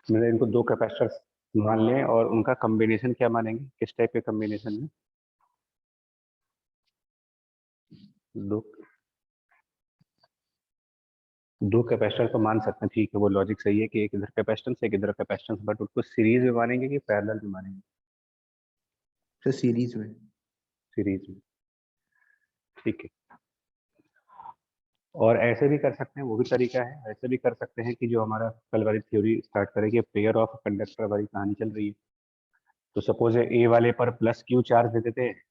मतलब इनको दो कैपेसिटर्स मान लें और उनका कॉम्बिनेशन क्या मानेंगे, किस टाइप के कॉम्बिनेशन में? दो दो कैपेसिटर तो मान सकते हैं, ठीक है, वो लॉजिक सही है कि एक इधर कैपेसिटेंस एक इधर कैपेसिटेंस, बट उसको सीरीज में मानेंगे कि पैरेलल में मानेंगे? तो सीरीज में। सीरीज में, ठीक है। और ऐसे भी कर सकते हैं, वो भी तरीका है, ऐसे भी कर सकते हैं कि जो हमारा कल वाली थ्योरी स्टार्ट करेंगे, पेयर ऑफ कंडक्टर वाली कहानी चल रही है। तो सपोज ए वाले पर प्लस क्यू चार्ज दे देते हैं,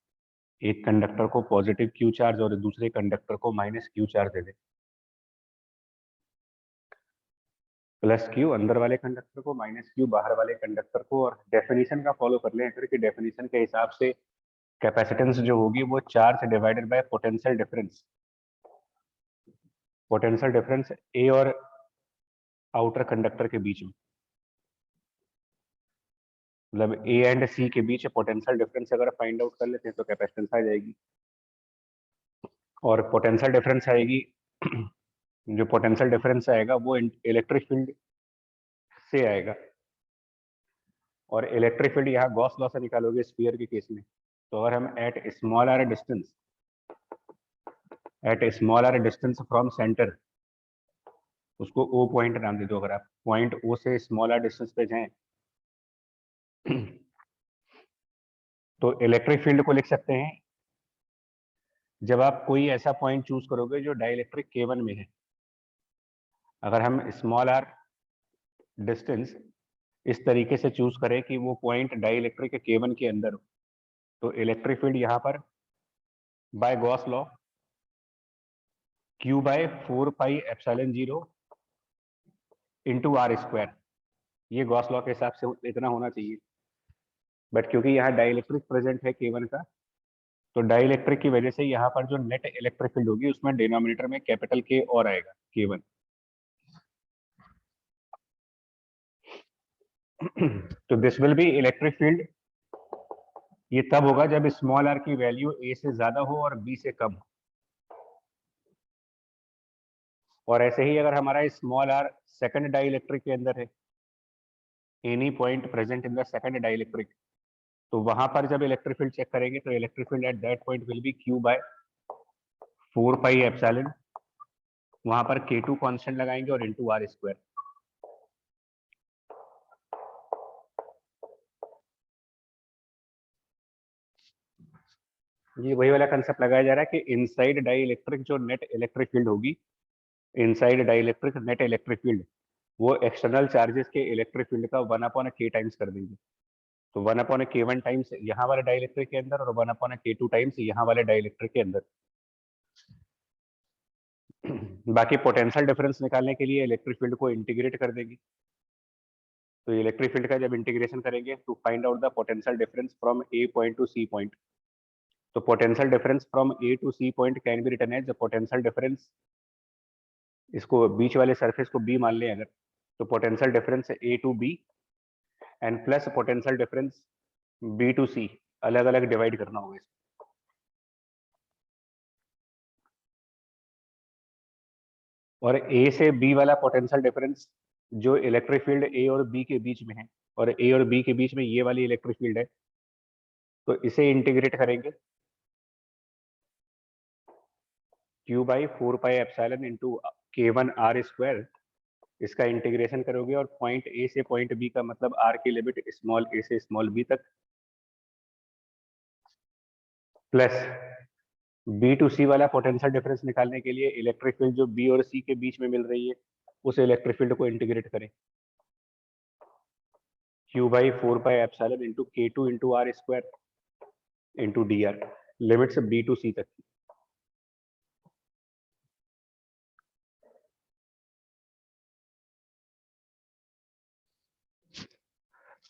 एक कंडक्टर को पॉजिटिव क्यू चार्ज और दूसरे कंडक्टर को माइनस क्यू चार्ज दे दे। प्लस क्यू अंदर वाले कंडक्टर को, माइनस क्यू बाहर वाले कंडक्टर को, और डेफिनेशन का फॉलो कर लें फिर कि डेफिनेशन के हिसाब से कैपेसिटेंस जो होगी वो charge divided by potential difference. Potential difference A और आउटर कंडक्टर के बीच में, मतलब ए एंड सी के बीच पोटेंशियल डिफरेंस अगर फाइंड आउट कर लेते हैं तो कैपेसिटेंस आ जाएगी। और पोटेंशियल डिफरेंस आएगी जो पोटेंशियल डिफरेंस आएगा वो इलेक्ट्रिक फील्ड से आएगा। और इलेक्ट्रिक फील्ड यहाँ गॉस लॉ से निकालोगे स्फीयर के केस में। तो अगर हम at small r distance from centre, उसको ओ पॉइंट नाम दे दो, अगर आप पॉइंट ओ से स्मॉल आर डिस्टेंस पे जाएं तो इलेक्ट्रिक फील्ड को लिख सकते हैं, जब आप कोई ऐसा पॉइंट चूज करोगे जो डाइलेक्ट्रिक K1 में है। अगर हम स्मॉल आर डिस्टेंस इस तरीके से चूज करें कि वो पॉइंट डाइलेक्ट्रिक K1 के अंदर हो, तो इलेक्ट्रिक फील्ड यहाँ पर by Gauss law Q by 4πε0 into R square, ये गॉस लॉ के हिसाब से इतना होना चाहिए। बट क्योंकि यहाँ डाइलेक्ट्रिक प्रेजेंट है K1 का, तो डाइलेक्ट्रिक की वजह से यहाँ पर जो नेट इलेक्ट्रिक फील्ड होगी उसमें डिनोमिनेटर में कैपिटल K और आएगा, K1। तो this will be electric field. ये तब होगा जब स्मॉल आर की वैल्यू ए से ज्यादा हो और बी से कम हो। और ऐसे ही अगर हमारा स्मॉल आर सेकंड डाइलेक्ट्रिक के अंदर है, any point present in the second dielectric, तो वहां पर जब इलेक्ट्रिक फील्ड चेक करेंगे तो electric field at that point will be Q by 4πε, वहां पर K2 कांस्टेंट लगाएंगे और इंटू आर स्क्वायर। ये वही वाला कंसेप्ट लगाया जा रहा है कि इनसाइड डाइलेक्ट्रिक जो नेट इलेक्ट्रिक फील्ड होगी, inside dielectric net electric field, वो एक्सटर्नल चार्जेस के इलेक्ट्रिक फील्ड का 1/k टाइम्स कर देंगे। तो 1/k1 टाइम्स यहाँ वाले डाइलेक्ट्रिक के अंदर और 1/k2 टाइम्स यहाँ वाले डाइलेक्ट्रिक के अंदर। बाकी पोटेंशियल डिफरेंस निकालने के लिए इलेक्ट्रिक फील्ड को इंटीग्रेट कर देंगे। तो इलेक्ट्रिक फील्ड का जब इंटीग्रेशन करेंगे to find out the potential difference from A point to C point, तो potential difference from A to C point can be written as potential difference, इसको बीच वाले सरफेस को बी मान लें अगर, तो potential difference A to B and plus potential difference B to C, अलग अलग डिवाइड करना होगा इसको। और ए से बी वाला पोटेंशियल डिफरेंस जो इलेक्ट्रिक फील्ड ए और बी के बीच में है, और ए और बी के बीच में ये वाली इलेक्ट्रिक फील्ड है, तो इसे इंटीग्रेट करेंगे Q by 4πε into K1 R square. इसका इंटीग्रेशन करोगे और पॉइंट ए से पॉइंट बी का मतलब आर की लिमिट स्मॉल ए से स्मॉल बी तक, प्लस बी टू सी वाला पोटेंशियल डिफरेंस निकालने के लिए इलेक्ट्रिक फील्ड जो बी और सी के बीच में मिल रही है उस इलेक्ट्रिक फील्ड को इंटीग्रेट करें, Q by 4πε into K2 into R square into D R, limits B to C तक।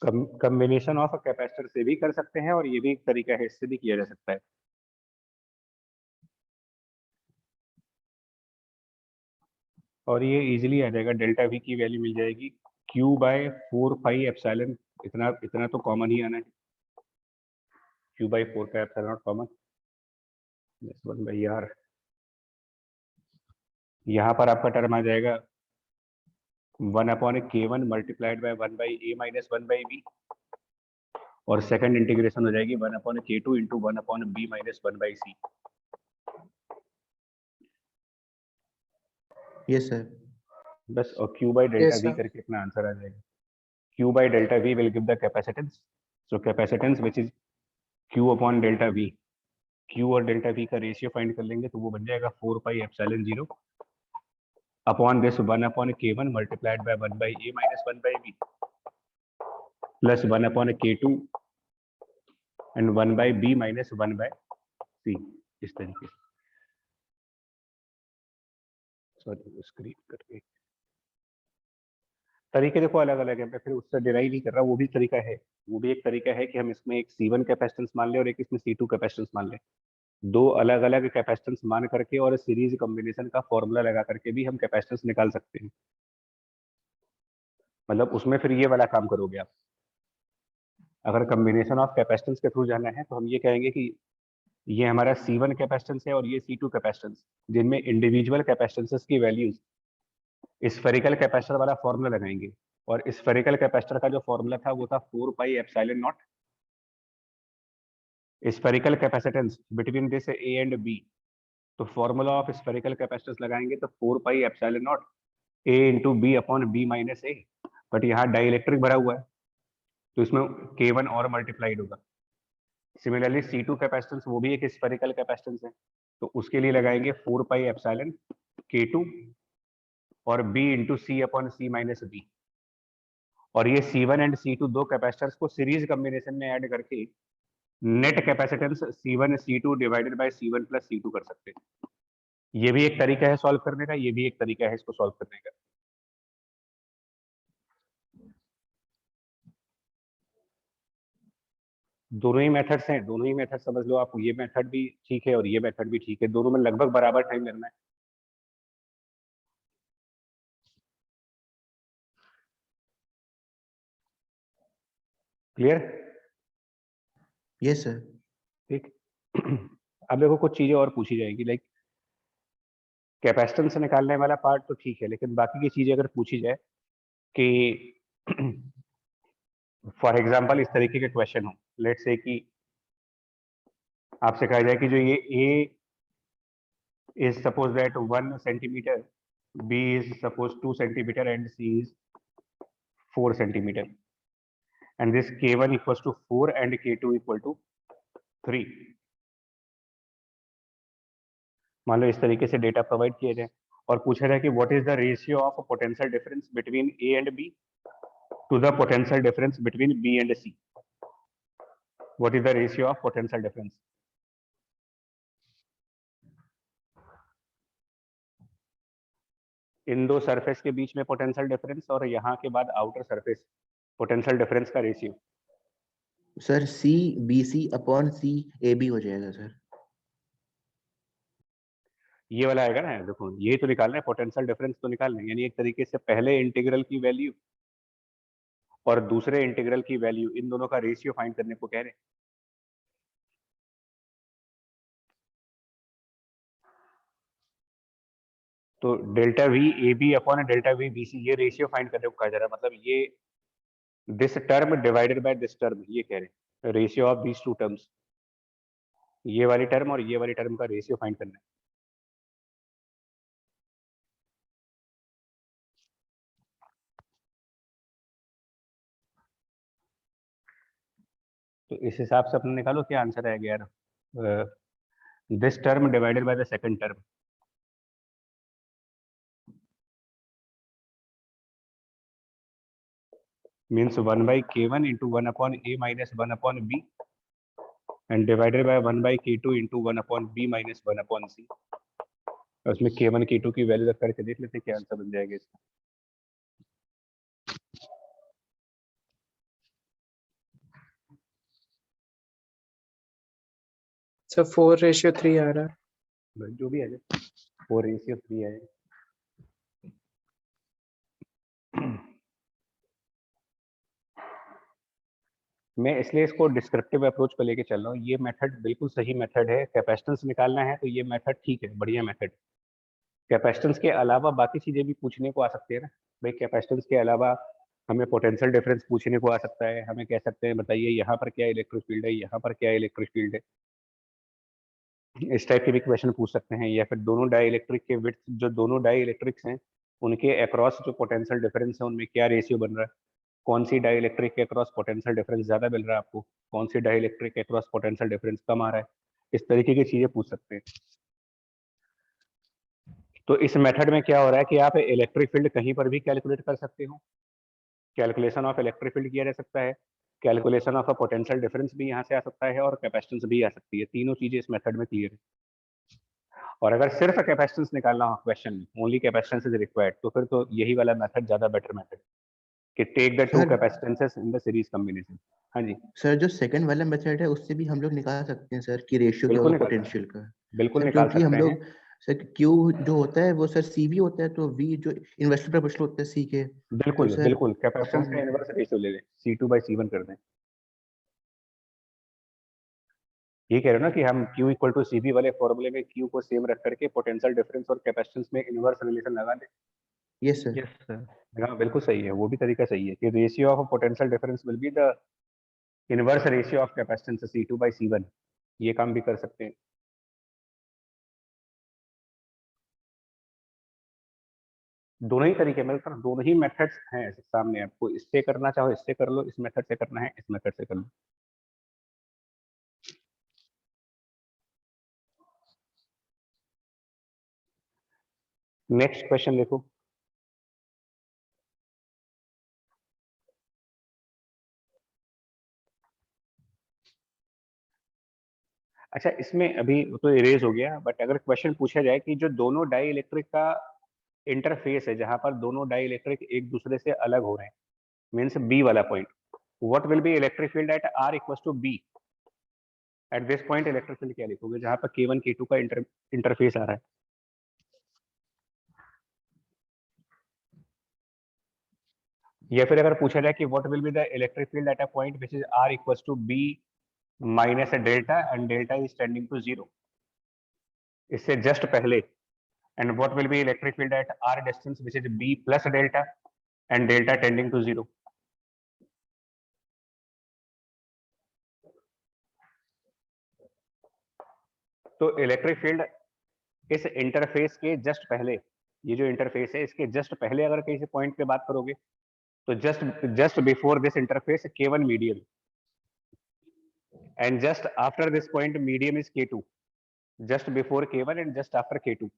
कॉम्बिनेशन ऑफ कैपेसिटर से भी कर सकते हैं और ये भी एक तरीका है, इससे भी किया जा सकता है। और ये इजीली आ जाएगा, डेल्टा वी की वैल्यू मिल जाएगी Q बाय 4πε, इतना इतना तो कॉमन ही आना है, Q by 4πε common, one by R. यहाँ पर आपका टर्म आ जाएगा 1/K1 multiplied by 1/A minus 1/B, और सेकंड इंटीग्रेशन हो जाएगी 1/K2 into 1/B minus 1/C। Yes sir. बस, और Q by delta Yes, V sir. करके अपना आंसर आ जाएगा। Q by delta V will give the capacitance, so capacitance which is Q upon delta V, Q और delta V का ratio find कर लेंगे तो वो बन जाएगा 4 pi epsilon 0 upon this 1/K1 multiplied by 1/A minus 1/B plus 1/K2 and 1/B minus 1/C, इस तरीके से। सॉरी, स्क्रीन कट गई। तरीके देखो अलग अलग है, मैं फिर उससे डिराइव नहीं कर रहा, वो भी तरीका है। वो भी एक तरीका है कि हम इसमें एक C1 कैपेसिटेंस मान लें और एक इसमें C2 कैपेसिटेंस मान लें। दो अलग अलग कैपेसिटेंस मान करके और सीरीज कॉम्बिनेशन का फॉर्मूला लगा करके भी हम कैपेसिटेंस निकाल सकते हैं। मतलब उसमें फिर ये वाला काम करोगे आप। अगर कॉम्बिनेशन ऑफ कैपेसिटेंस के थ्रू जाना है तो हम ये कहेंगे कि ये हमारा C1 कैपेसिटेंस है और ये C2 कैपेसिटेंस, जिनमें इंडिविजुअल कैपेसिटेंसेस की वैल्यूज स्फेरिकल कैपेसिटर वाला फॉर्मूला लगाएंगे। और स्फेरिकल कैपेसिटर का जो फॉर्मूला था वो था 4 pi epsilon not spherical capacitance between this A and B। तो फॉर्मूला ऑफ स्फेरिकल कैपेसिटेंस लगाएंगे तो 4 pi epsilon not A into B upon B minus A। But यहाँ डाइलेक्ट्रिक भरा हुआ है तो इसमें K1 और मल्टीप्लाइड होगा। सिमिलरली C2 कैपेसिटेंस वो भी एक स्फेरिकल कैपेसिटेंस है, तो उसके लिए लगाएंगे 4 पाई एप्सिलॉन K2 और B into C upon C minus B। और ये C1 एंड C2 दो कैपेसिटर्स को सीरीज कॉम्बिनेशन में ऐड करके net capacitance C1 C2 divided by C1 plus C2 कर सकते हैं। ये भी एक तरीका है सॉल्व करने का, ये भी एक तरीका है इसको सॉल्व करने का। दोनों ही मेथड्स हैं, दोनों ही मेथड समझ लो आप। ये मेथड भी ठीक है और ये मेथड भी ठीक है, दोनों में लगभग बराबर टाइम लगना है। क्लियर? Yes sir. ठीक। अब देखो कुछ चीजें और पूछी जाएंगी, लाइक कैपेसिटेंस निकालने वाला पार्ट तो ठीक है, लेकिन बाकी की चीजें अगर पूछी जाए कि फॉर एग्जांपल इस तरीके के क्वेश्चन हो, लेट्स से कि आपसे कहा जाए कि जो ये A is suppose that 1 centimeter, B is suppose 2 centimeter and C is 4 centimeter, and this K1 equals to 4 and K2 equal to 3। मान लो इस तरीके से डेटा प्रोवाइड किया जाए और पूछा जाए कि what is the ratio of potential difference between A and B to the potential difference between B and C। What is the ratio of potential difference? इन दो सरफेस के बीच में पोटेंशियल डिफरेंस और यहाँ के बाद आउटर सरफेस पोटेंशियल डिफरेंस का ratio. Sir C B C upon C A B हो जाएगा सर। ये वाला आएगा ना, देखो ये तो निकालना है, पोटेंशियल डिफरेंस तो निकालना है, यानी एक तरीके से पहले इंटीग्रल की वैल्यू और दूसरे इंटीग्रल की वैल्यू, इन दोनों का रेशियो फाइंड करने को कह रहे हैं। तो delta V A B upon delta V B C, ये रेशियो फाइंड करने को कहा जा रहा है। मतलब ये this term divided by this term, ये कह रहे हैं ratio of these two terms. ये वाली टर्म और ये वाली टर्म का रेशियो फाइंड करना है। तो इस हिसाब से अपने निकालो क्या आंसर आएगा यार। This term divided by the second term, means 1/K1 into 1/A minus 1/B and divided by 1/K2 into 1/B minus 1/C। उसमें K1 K2 की वैल्यू रख करके देख लेते क्या आंसर बन जाएगा इसका। So 4:3 आ रहा है। जो भी आ जाए, 4:3 आए। मैं इसलिए इसको डिस्क्रिप्टिव अप्रोच पे लेके चल रहा हूँ। ये मेथड बिल्कुल सही मेथड है, कैपेसिटेंस निकालना है तो ये मेथड ठीक है, बढ़िया मेथड। कैपेसिटेंस के अलावा बाकी चीजें भी पूछने को आ सकती है ना भाई। कैपेसिटेंस के अलावा हमें पोटेंशियल डिफरेंस पूछने को आ सकता है। हमें कह सकते हैं बताइए यहाँ पर क्या इलेक्ट्रिक फील्ड है, यहाँ पर क्या इलेक्ट्रिक फील्ड है। इस टाइप के भी क्वेश्चन पूछ सकते हैं। या फिर दोनों डाई इलेक्ट्रिक के विड्थ, जो दोनों डाई इलेक्ट्रिक्स हैं उनके अक्रॉस जो पोटेंशियल डिफरेंस है उनमें क्या रेशियो बन रहा है। कौन सी डाई इलेक्ट्रिक के अक्रॉस पोटेंशियल डिफरेंस ज्यादा मिल रहा है आपको, कौन सी डाई इलेक्ट्रिक के अक्रॉस पोटेंशियल डिफरेंस कम आ रहा है। इस तरीके की चीजें पूछ सकते हैं। तो इस मेथड में क्या हो रहा है कि आप इलेक्ट्रिक फील्ड कहीं पर भी कैलकुलेट कर सकते हो। कैलकुलेशन ऑफ इलेक्ट्रिक फील्ड किया जा सकता है, calculation of a potential difference भी यहाँ से आ सकता है, और कैपेसिटेंस भी आ सकती है। तीनों चीजें इस मेथड में क्लियर है। और अगर सिर्फ कैपेसिटेंस निकालना हो क्वेश्चन में, ओनली कैपेसिटेंस इज रिक्वायर्ड, तो फिर तो यही वाला मेथड ज्यादा बेटर मेथड कि take the two sir capacitances in the series combination. हाँ जी, सर, जो सेकंड वाला मेथड है उससे भी हम लोग निकाल सकते हैं सर कि रेशियो क्या बिल्कुल होगा निकाल सकते पोटेंशियल का। हैं, बिल्कुल सर निकाल क्योंकि हम सकते हैं। लोग सर क्यू जो होता है वो सर सी भी होता है, तो वी जो इन्वर्सली प्रोपोर्शनल होता है सी के, तो बिल्कुल सर बिल्कुल कैपेसिटेंस अपॉन का इनवर्स रेशियो ले लें, C2/C1 कर दें। ये कह रहे हो ना कि हम Q इक्वल टू CB वाले फॉर्मूले में Q को सेम रख करके पोटेंशियल डिफरेंस और कैपेसिटेंस में इनवर्स रिलेशन लगा दें। Yes sir. Yes sir. हाँ बिल्कुल सही है, वो भी तरीका सही है कि ratio of potential difference will be the inverse ratio of capacitance C2/C1। ये काम भी कर सकते हैं। दोनों ही तरीके मेरे पास, दोनों ही मेथड्स हैं सामने। आपको इससे करना चाहो इससे कर लो, इस मेथड से करना है इस मेथड से कर लो। नेक्स्ट क्वेश्चन देखो। अच्छा, इसमें अभी तो इरेज हो गया, बट अगर क्वेश्चन पूछा जाए कि जो दोनों डाई इलेक्ट्रिक का इंटरफेस है, जहां पर दोनों डाई इलेक्ट्रिक एक दूसरे से अलग हो रहे हैं, मीन्स बी वाला point, what will be electric field at R equal to B. At this point electric field क्या लिखोगे जहां पर K1 K2 का इंटरफेस आ रहा है। या फिर अगर पूछा जाए कि what will be the electric field at a point which is R equal to B minus delta and delta is tending to 0, इससे जस्ट पहले, and what will be electric field at R distance which is B plus delta and delta tending to 0। तो electric field इस interface के just पहले, ये जो interface है इसके जस्ट पहले अगर किसी पॉइंट पे बात करोगे तो just before this interface K1 medium, and just after this point medium is K2, just before K1 and just after K2।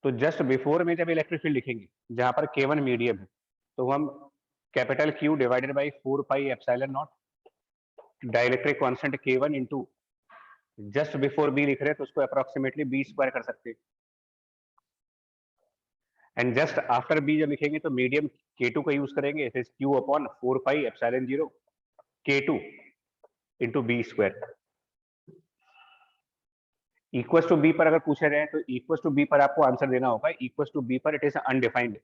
तो जस्ट बिफोर में जब इलेक्ट्रिक फील्ड लिखेंगे जहां पर K1 मीडियम है, तो हम capital Q divided by 4 pi epsilon not dielectric constant K1 into just before B लिख रहे हैं तो उसको अप्रोक्सीमेटली B स्क्वायर कर सकते हैं। एंड जस्ट आफ्टर B जब लिखेंगे तो मीडियम K2 का यूज करेंगे, it is Q upon 4 pi epsilon 0 K2 into B square. Equal to B पर अगर पूछा जाए तो इक्वल टू बी पर आपको आंसर देना होगा, इक्वल टू बी पर it is undefined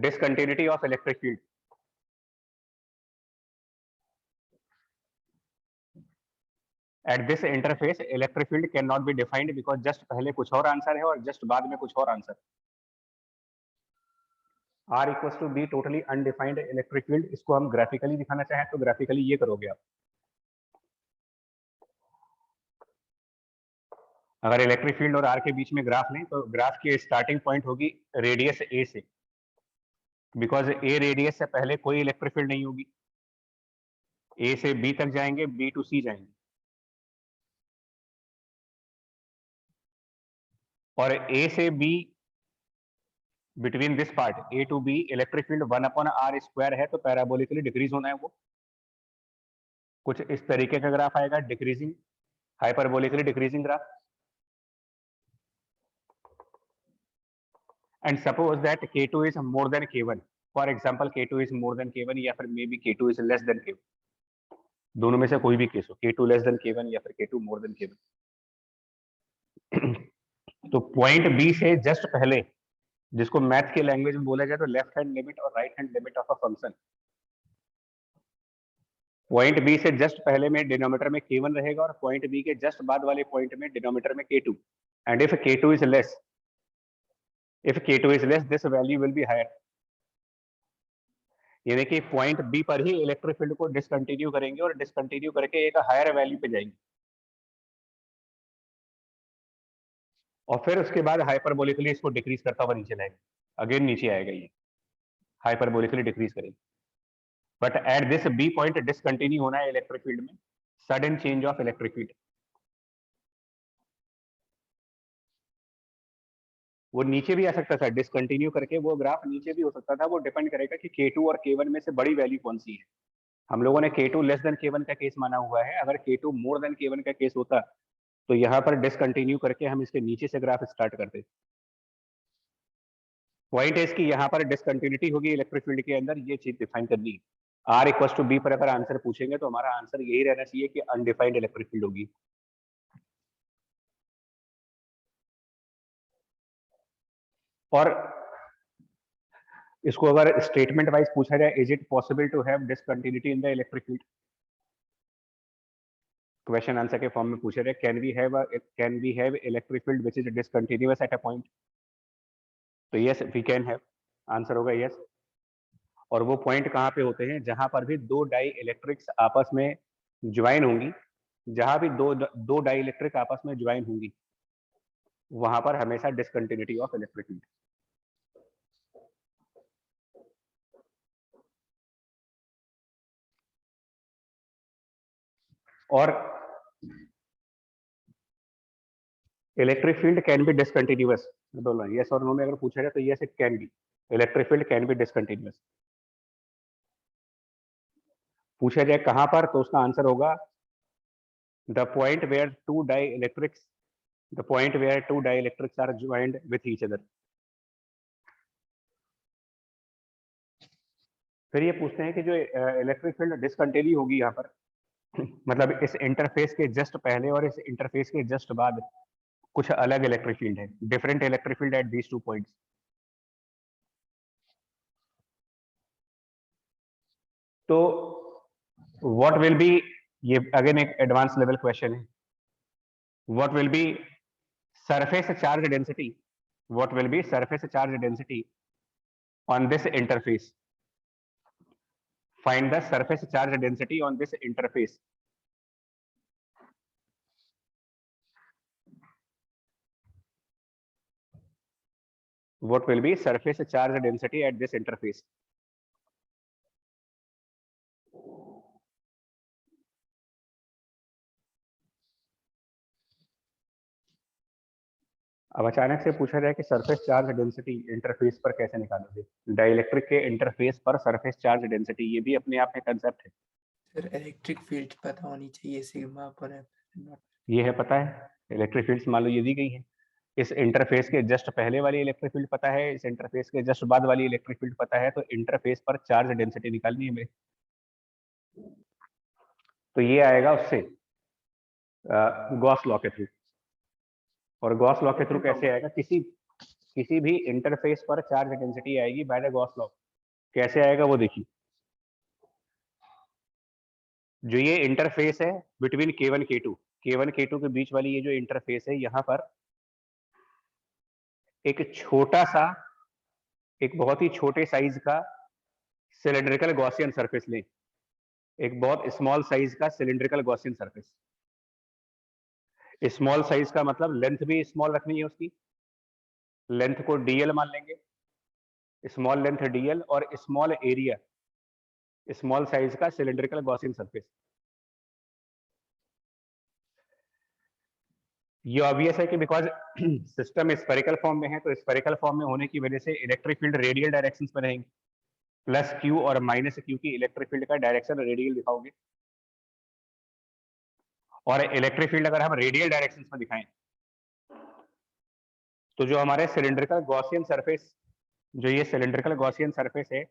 discontinuity of electric field. At this interface electric field can not be defined because just पहले कुछ और आंसर है और जस्ट बाद में कुछ और answer. R equal to B totally undefined electric field. इसको हम ग्राफिकली दिखाना चाहें तो ग्राफिकली ये करोगे आप। अगर इलेक्ट्रिक फील्ड और आर के बीच में ग्राफ लें तो ग्राफ की स्टार्टिंग पॉइंट होगी रेडियस ए से, बिकॉज ए रेडियस से पहले कोई इलेक्ट्रिक फील्ड नहीं होगी। ए से बी तक जाएंगे, बी टू सी जाएंगे, और ए से B between this part A to B electric field 1/r² है, तो पैराबोलिकली डिक्रीज होना है वो। कुछ इस तरीके का ग्राफ आएगा, decreasing, hyperbolically decreasing graph. And suppose that K2 is more than K1, for example K2 is more than K1 या फिर maybe K2 is less than K1, दोनों में से कोई भी केस हो, K2 लेस देन K1 या फिर K2 मोर देन K1। तो पॉइंट बी से जस्ट पहले, जिसको मैथ के लैंग्वेज में बोला जाए तो लेफ्ट हैंड लिमिट और right hand limit of a function, point B से जस्ट पहले में डिनोमीटर में K1 रहेगा और पॉइंट बी के जस्ट बाद वाले पॉइंट में डिनोमीटर में K2, and if K2 is less, this value will be higher. यानी कि पॉइंट बी पर ही इलेक्ट्रिक फील्ड को डिसकंटिन्यू करेंगे और डिसकंटिन्यू करके एक हायर वैल्यू पे जाएंगे, और फिर उसके बाद हाइपरबोलिकली इसको डिक्रीज करता हुआ नीचे लाएगा, अगेन नीचे आएगा, ये हाइपरबोलिकली डिक्रीज करेगा। But at this B point discontinue होना है इलेक्ट्रिक फील्ड में, sudden change of electric field. वो नीचे भी आ सकता था, डिसकंटिन्यू करके वो ग्राफ नीचे भी हो सकता था, वो डिपेंड करेगा कि K2 और K1 में से बड़ी वैल्यू कौन सी है। हम लोगों ने K2 लेस देन K1 का केस माना हुआ है, अगर K2 मोर देन K1 का केस होता तो यहाँ पर डिसकंटिन्यू करके हम इसके नीचे से ग्राफ स्टार्ट करते। पॉइंट है इसकी यहाँ पर डिसकंटिन्यूटी होगी इलेक्ट्रिक फील्ड के अंदर, ये चीज डिफाइन करनी है। R इक्वल टू बी पर अगर आंसर पूछेंगे तो हमारा आंसर यही रहना चाहिए कि अनडिफाइंड इलेक्ट्रिक फील्ड होगी। और इसको अगर स्टेटमेंट वाइज पूछा जाए, is it possible to have discontinuity in the electric field, question answer के फॉर्म में पूछा जाए, can we have electric field which is discontinuous at a point, तो yes we can have, answer होगा yes. और वो पॉइंट कहाँ पे होते हैं, जहां पर भी दो डाई इलेक्ट्रिक्स आपस में ज्वाइन होंगी, जहां भी दो डाई इलेक्ट्रिक आपस में ज्वाइन होंगी, वहां पर हमेशा डिसकंटिन्यूटी ऑफ इलेक्ट्रिक फील्ड। और electric field can be discontinuous, बोलो यस और नो में अगर पूछा जाए तो yes it can be, electric field can be discontinuous. पूछा जाए कहां पर, तो उसका आंसर होगा the point where two dielectrics are joined with each other. फिर ये पूछते हैं कि जो इलेक्ट्रिक फील्ड डिसकंटिन्यू होगी यहाँ पर मतलब इस इंटरफेस के जस्ट पहले और इस इंटरफेस के जस्ट बाद कुछ अलग इलेक्ट्रिक फील्ड है, different electric field at these 2 points. तो व्हाट विल बी, ये अगेन एक एडवांस लेवल क्वेश्चन है, what will B surface charge density, on this interface, find the surface charge density on this interface। What will be surface charge density at this interface? अब अचानक से पूछा जाए कि surface charge density interface पर कैसे निकालोगे, डाइइलेक्ट्रिक के इंटरफेस पर सरफेस चार्ज डेंसिटी, ये भी अपने आप में कंसेप्ट है। सर इलेक्ट्रिक फील्ड पता होनी चाहिए, सिग्मा पर एप्सिलॉन। ये है पता है, इलेक्ट्रिक फील्ड्स मान लो ये दी गई है, इस इंटरफेस के जस्ट पहले वाली इलेक्ट्रिक फील्ड पता है, इस इंटरफेस के जस्ट बाद वाली इलेक्ट्रिक फील्ड पता है, तो इंटरफेस पर चार्ज डेंसिटी निकालनी है मेरे। तो ये आएगा उससे गॉस लॉ के थ्रू। और गॉस लॉ के थ्रू कैसे आएगा, किसी भी इंटरफेस पर चार्ज डेंसिटी आएगी बाय द गॉस लॉ। कैसे आएगा वो देखिए, जो ये इंटरफेस है बिटवीन K1 K2 के बीच वाली ये जो इंटरफेस है, यहाँ पर एक छोटा सा, एक बहुत ही छोटे साइज का सिलिंड्रिकल गॉसियन सरफेस लें, एक बहुत स्मॉल साइज का cylindrical Gaussian surface. Small size का मतलब लेंथ भी स्मॉल रखनी है उसकी, लेंथ को dl मान लेंगे, स्मॉल लेंथ dl, और स्मॉल एरिया, स्मॉल साइज का सिलिंड्रिकल गॉसियन सरफेस। ये ऑब्वियस है कि बिकॉज सिस्टम स्फेरिकल फॉर्म में है, तो स्फेरिकल फॉर्म में होने की वजह से इलेक्ट्रिक फील्ड रेडियल डायरेक्शंस में रहेंगे, प्लस q और माइनस q की इलेक्ट्रिक फील्ड का डायरेक्शन रेडियल दिखाओगे। और इलेक्ट्रिक फील्ड अगर हम रेडियल डायरेक्शंस में दिखाएं तो जो हमारे सिलिंड्रिकल गॉसियन सरफेस, जो ये सिलिंड्रिकल गॉसियन सरफेस है,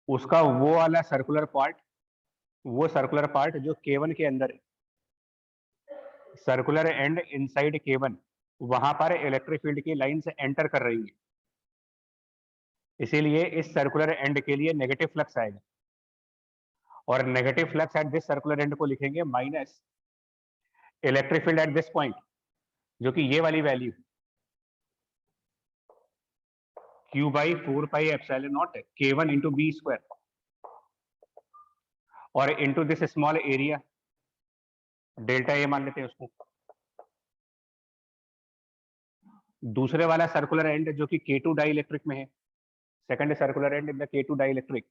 उसका वो वाला सर्कुलर पार्ट जो K1 के अंदर है, सर्कुलर एंड इनसाइड K1, वहां पर इलेक्ट्रिक फील्ड की लाइन से एंटर कर रही है, इसीलिए इस सर्कुलर एंड के लिए नेगेटिव फ्लक्स आएगा। और negative flux eight this circular and को लिखेंगे minus electric field at this point, जो कि ये वाली value Q by 4 pi epsilon naught K1 into B square और into this small area delta A मान लेते हैं उसको। दूसरे वाला सर्कुलर एंड जो कि K2 डाई इलेक्ट्रिक में है, second circular end in the K2 dielectric,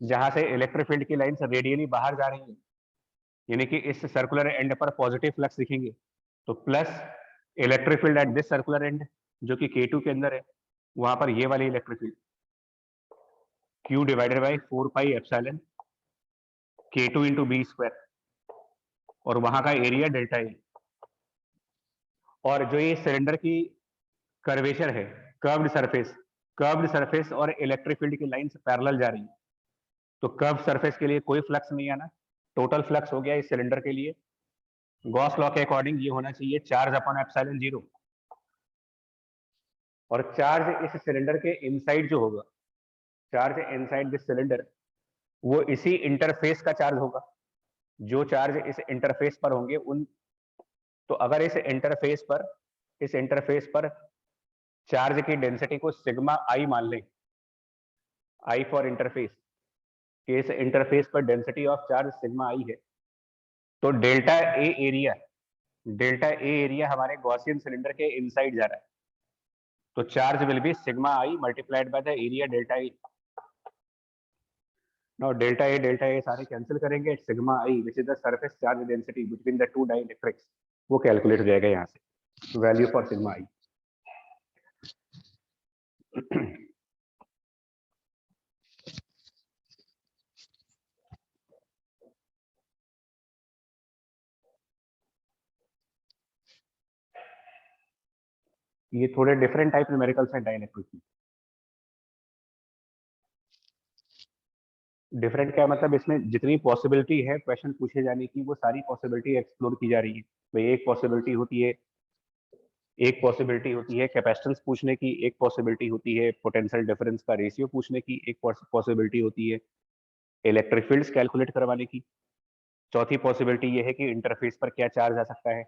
जहां से इलेक्ट्रिक फील्ड की लाइंस रेडियली बाहर जा रही हैं, यानी कि इस सर्कुलर एंड पर पॉजिटिव फ्लक्स दिखेंगे, तो plus electric field at this circular end जो कि K2 के अंदर है, वहां पर ये वाली electric field Q divided by 4 pi epsilon K2 into B square और वहां का एरिया डेल्टा ए। और जो ये सिलेंडर की कर्वेचर है, कर्व्ड सरफेस और इलेक्ट्रिक फील्ड की लाइंस पैरेलल जा रही है, तो कर्व्ड सरफेस के लिए कोई फ्लक्स नहीं आना, टोटल फ्लक्स हो गया इस सिलेंडर के लिए गॉस लॉ के अकॉर्डिंग ये होना चाहिए चार्ज अपॉन एप्सिलॉन 0। और चार्ज इस सिलेंडर के इनसाइड जो होगा, चार्ज इनसाइड दिस सिलेंडर, वो इसी इंटरफेस का चार्ज होगा। जो चार्ज इस इंटरफेस पर होंगे उन, तो अगर इस इंटरफेस पर चार्ज की डेंसिटी को सिग्मा आई मान लें, आई फॉर इंटरफेस, कि इस इंटरफेस पर density of charge sigma I है, तो डेल्टा ए एरिया हमारे गॉसियन सिलेंडर के इनसाइड जा रहा है, तो charge will be sigma I multiplied by the area delta A. Now delta A सारे कैंसिल करेंगे, sigma I which is the surface charge density between the two dielectrics, वो calculate हो जाएगा यहाँ से, वैल्यू फॉर सिग्मा आई। ये थोड़े different type numericals हैं डाइइलेक्ट्रिक की। डिफरेंट क्या मतलब, इसमें जितनी पॉसिबिलिटी है क्वेश्चन पूछे जाने की, वो सारी पॉसिबिलिटी एक्सप्लोर की जा रही है। भाई एक पॉसिबिलिटी होती है कैपेसिटेंस पूछने की, एक पॉसिबिलिटी होती है पोटेंशियल डिफरेंस का रेशियो पूछने की, एक पॉसिबिलिटी होती है इलेक्ट्रिक फील्ड्स कैलकुलेट करवाने की, चौथी पॉसिबिलिटी ये है कि इंटरफेस पर क्या चार्ज आ सकता है।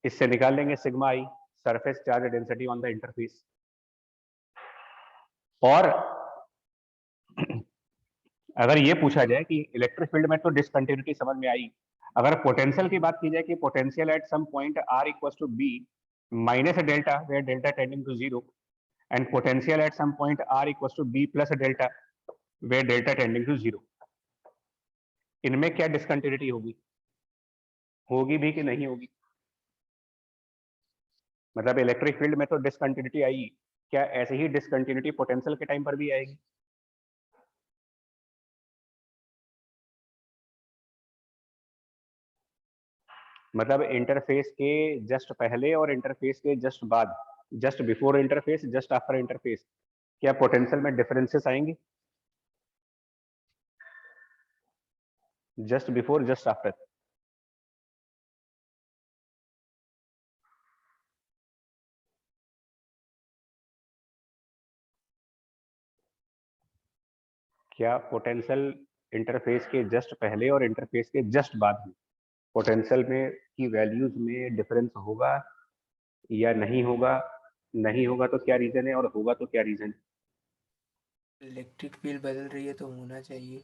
इससे निकाल लेंगे sigma I, surface charge density on the interface. और अगर ये पूछा जाए कि इलेक्ट्रिक फील्ड में तो डिसकंटिन्यूटी समझ में आई, अगर पोटेंशियल की बात की जाए कि potential at some point R equals to B minus delta where delta tending to zero, and potential at some point R equals to B plus delta where delta tending to zero, इनमें क्या discontinuity होगी भी कि नहीं होगी? मतलब electric field में तो डिसकंटिन्यूटी आई, क्या ऐसे ही डिसकंटिन्यूटी पोटेंशियल के टाइम पर भी आएगी? मतलब इंटरफेस के जस्ट पहले और इंटरफेस के जस्ट बाद, just before interface, just after interface, क्या पोटेंशियल में डिफरेंसेस आएंगे? Just before, just after. क्या पोटेंशियल इंटरफेस के जस्ट पहले और इंटरफेस के जस्ट बाद में पोटेंशियल में की वैल्यूज में डिफरेंस होगा या नहीं होगा? नहीं होगा तो क्या रीजन है, और होगा तो क्या रीजन है? इलेक्ट्रिक फील्ड बदल रही है तो होना चाहिए।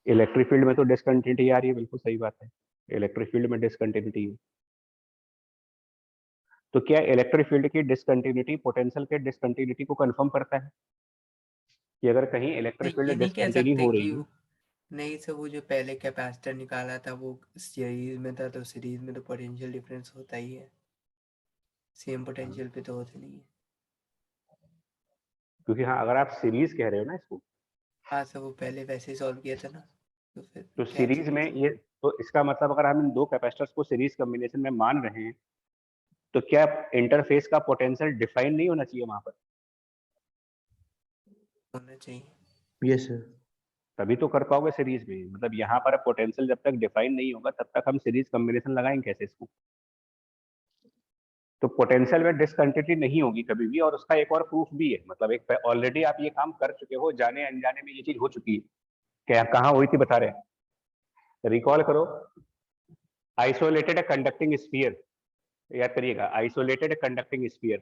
इलेक्ट्रिक फील्ड में तो डिसकंटिन्यूटी आ रही है, बिल्कुल सही बात है, इलेक्ट्रिक फील्ड में डिसकंटिन्यूटी है। तो क्या इलेक्ट्रिक फील्ड की डिसकंटिन्यूटी पोटेंशियल के डिसकंटिन्यूटी को कंफर्म करता है कि अगर कहीं इलेक्ट्रिक नहीं, ये फील्ड नहीं कह डिसकंटिन्यू सकते हो कि रही है? नहीं सर, वो जो पहले कैपेसिटर निकाला था वो सीरीज में था, तो सीरीज में तो पोटेंशियल डिफरेंस होता ही है, सेम पोटेंशियल पे तो होता नहीं है। क्योंकि हाँ, अगर आप सीरीज कह रहे हो ना इसको, हाँ सर, वो पहले वैसे ही सॉल्व किया था ना, तो फिर तो क्या सीरीज में ये, तो इसका मतलब अगर हम इन दो कैपेसिटर्स को सीरीज कॉम्बिनेशन में मान रहे हैं, तो क्या इंटरफेस का पोटेंशियल डिफाइन नहीं होना चाहिए वहां पर? होना चाहिए। Yes sir. तभी तो कर पाओगे सीरीज में। मतलब यहाँ पर पोटेंशियल जब तक डिफाइन नहीं होगा तब तक हम सीरीज कॉम्बिनेशन लगाएंगे कैसे इसको? तो पोटेंशियल में डिसकंटिन्यूटी नहीं होगी कभी भी, और उसका एक और प्रूफ भी है, मतलब एक ऑलरेडी आप ये काम कर चुके हो, जाने अनजाने में ये चीज हो चुकी है। क्या कहाँ हुई थी बता रहे हैं, रिकॉल करो। आइसोलेटेड कंडक्टिंग स्फीयर, याद करिएगा, isolated conducting sphere.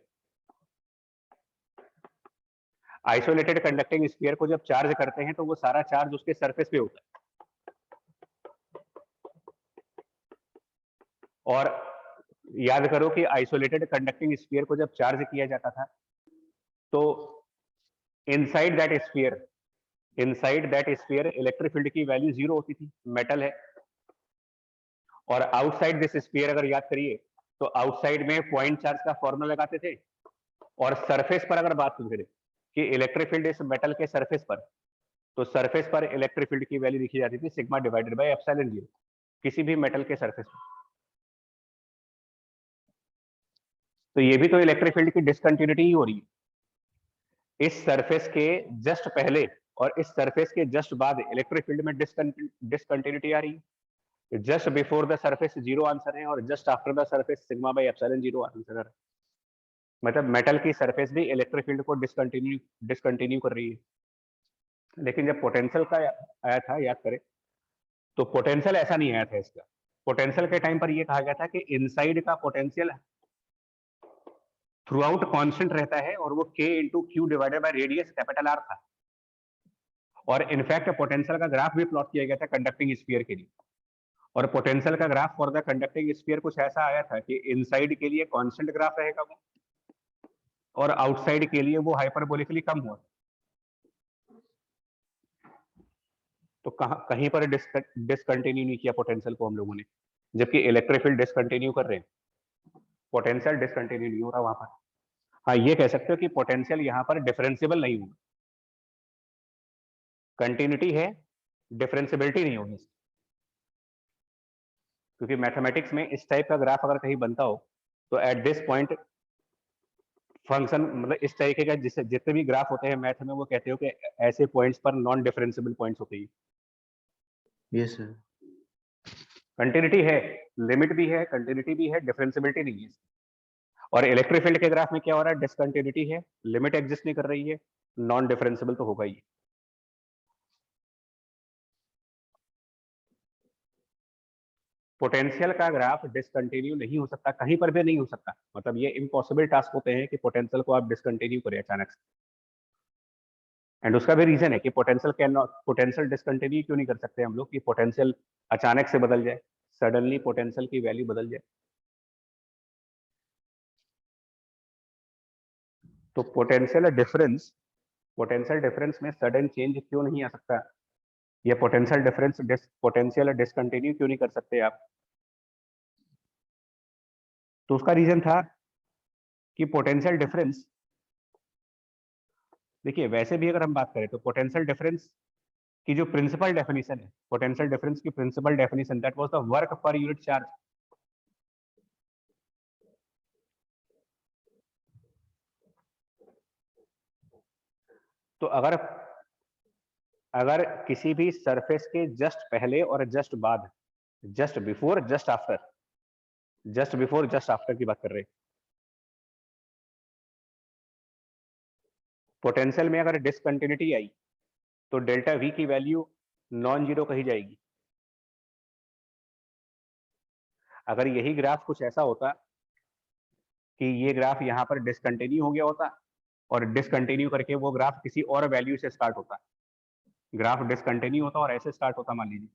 Isolated conducting sphere को जब चार्ज करते हैं तो वो सारा चार्ज उसके सरफेस पे होता है, और याद करो कि आइसोलेटेड कंडक्टिंग स्फीयर को जब चार्ज किया जाता था तो inside that sphere electric field की वैल्यू 0 होती थी, मेटल है। और आउटसाइड दिस स्फीयर अगर याद करिए तो आउटसाइड में पॉइंट चार्ज का फॉर्मूला लगाते थे, और सरफेस पर अगर बात करें कि इलेक्ट्रिक फील्ड इस मेटल के सरफेस पर, तो सरफेस पर इलेक्ट्रिक फील्ड की वैल्यू लिखी जाती थी सिग्मा डिवाइडेड बाय एप्सिलॉन 0, किसी भी मेटल के सरफेस पर। तो ये भी तो इलेक्ट्रिक फील्ड की डिसकंटिन्यूटी ही हो रही है। इस सरफेस के जस्ट पहले और इस सरफेस के जस्ट बाद इलेक्ट्रिक फील्ड में डिसकंटिन्यूटी आ रही है। Just before the surface 0 answer है, और just after the surface sigma by epsilon 0 answer है। मतलब मेटल की सरफेस भी इलेक्ट्रिक फील्ड को डिसकंटिन्यू कर रही है। लेकिन जब पोटेंशियल का आया था, याद करें, तो पोटेंशियल ऐसा नहीं आया था इसका। पोटेंशियल के टाइम पर यह कहा गया था कि इनसाइड का पोटेंशियल थ्रू आउट कॉन्स्टेंट रहता है, और वो k into Q divided by radius capital R था। और इनफैक्ट पोटेंशियल का ग्राफ भी प्लॉट किया गया था कंडक्टिंग स्फीयर के लिए, और पोटेंशियल का graph for the conducting sphere कुछ ऐसा आया था कि इनसाइड के लिए कांस्टेंट ग्राफ रहेगा वो, और आउटसाइड के लिए वो हाइपरबोलिकली कम हुआ। तो कहीं पर डिसकंटिन्यू नहीं किया पोटेंशियल को हम लोगों ने, जबकि इलेक्ट्रिक फील्ड डिसकंटिन्यू कर रहे हैं, पोटेंशियल डिसकंटिन्यू नहीं हो रहा वहां पर। हाँ, ये कह सकते हो कि पोटेंशियल यहाँ पर डिफरेंशिएबल नहीं होगा, कंटिन्यूटी है, डिफरेंशिएबिलिटी नहीं होगी। क्योंकि मैथमेटिक्स में इस टाइप का ग्राफ अगर कहीं बनता हो तो एट दिस पॉइंट फंक्शन, मतलब इस तरीके का जितने भी ग्राफ होते हैं मैथ में, वो कहते हो कि ऐसे पॉइंट्स पर नॉन डिफरेंशिएबल पॉइंट्स होते हैं। Yes sir. कंटिन्यूटी है, लिमिट भी है, कंटिन्यूटी भी है, डिफरेंशिएबिलिटी नहीं है। और इलेक्ट्रिक फील्ड के ग्राफ में क्या हो रहा है, डिसकंटिन्यूटी है, लिमिट एग्जिस्ट नहीं कर रही है, नॉन डिफरेंशिएबल तो होगा ही। पोटेंशियल का ग्राफ डिसकंटिन्यू नहीं हो सकता, कहीं पर भी नहीं हो सकता। मतलब ये इम्पॉसिबल टास्क होते हैं कि पोटेंशियल को आप डिसकंटिन्यू करें अचानक से। एंड उसका भी रीजन है कि पोटेंशियल डिसकंटिन्यू क्यों नहीं कर सकते हम लोग, कि पोटेंशियल अचानक से बदल जाए, सडनली पोटेंशियल की वैल्यू बदल जाए। तो पोटेंशियल डिफरेंस में सडन चेंज क्यों नहीं आ सकता, या पोटेंशियल डिसकंटिन्यू क्यों नहीं कर सकते आप। तो उसका रीजन था कि पोटेंशियल डिफरेंस, देखिए वैसे भी अगर हम बात करें तो पोटेंशियल डिफरेंस की जो प्रिंसिपल डेफिनेशन है, पोटेंशियल डिफरेंस की principal definition, that was the work per unit charge. तो अगर किसी भी सरफेस के जस्ट पहले और जस्ट बाद, जस्ट बिफोर जस्ट आफ्टर की बात कर रहे हैं, पोटेंशियल में अगर डिसकंटिन्यूटी आई तो डेल्टा वी की वैल्यू नॉन जीरो कही जाएगी। अगर यही ग्राफ कुछ ऐसा होता कि ये ग्राफ यहाँ पर डिसकंटिन्यू हो गया होता, और डिसकंटिन्यू करके वो ग्राफ किसी और वैल्यू से स्टार्ट होता, ग्राफ डिसकंटिन्यू होता और ऐसे स्टार्ट होता मान लीजिए,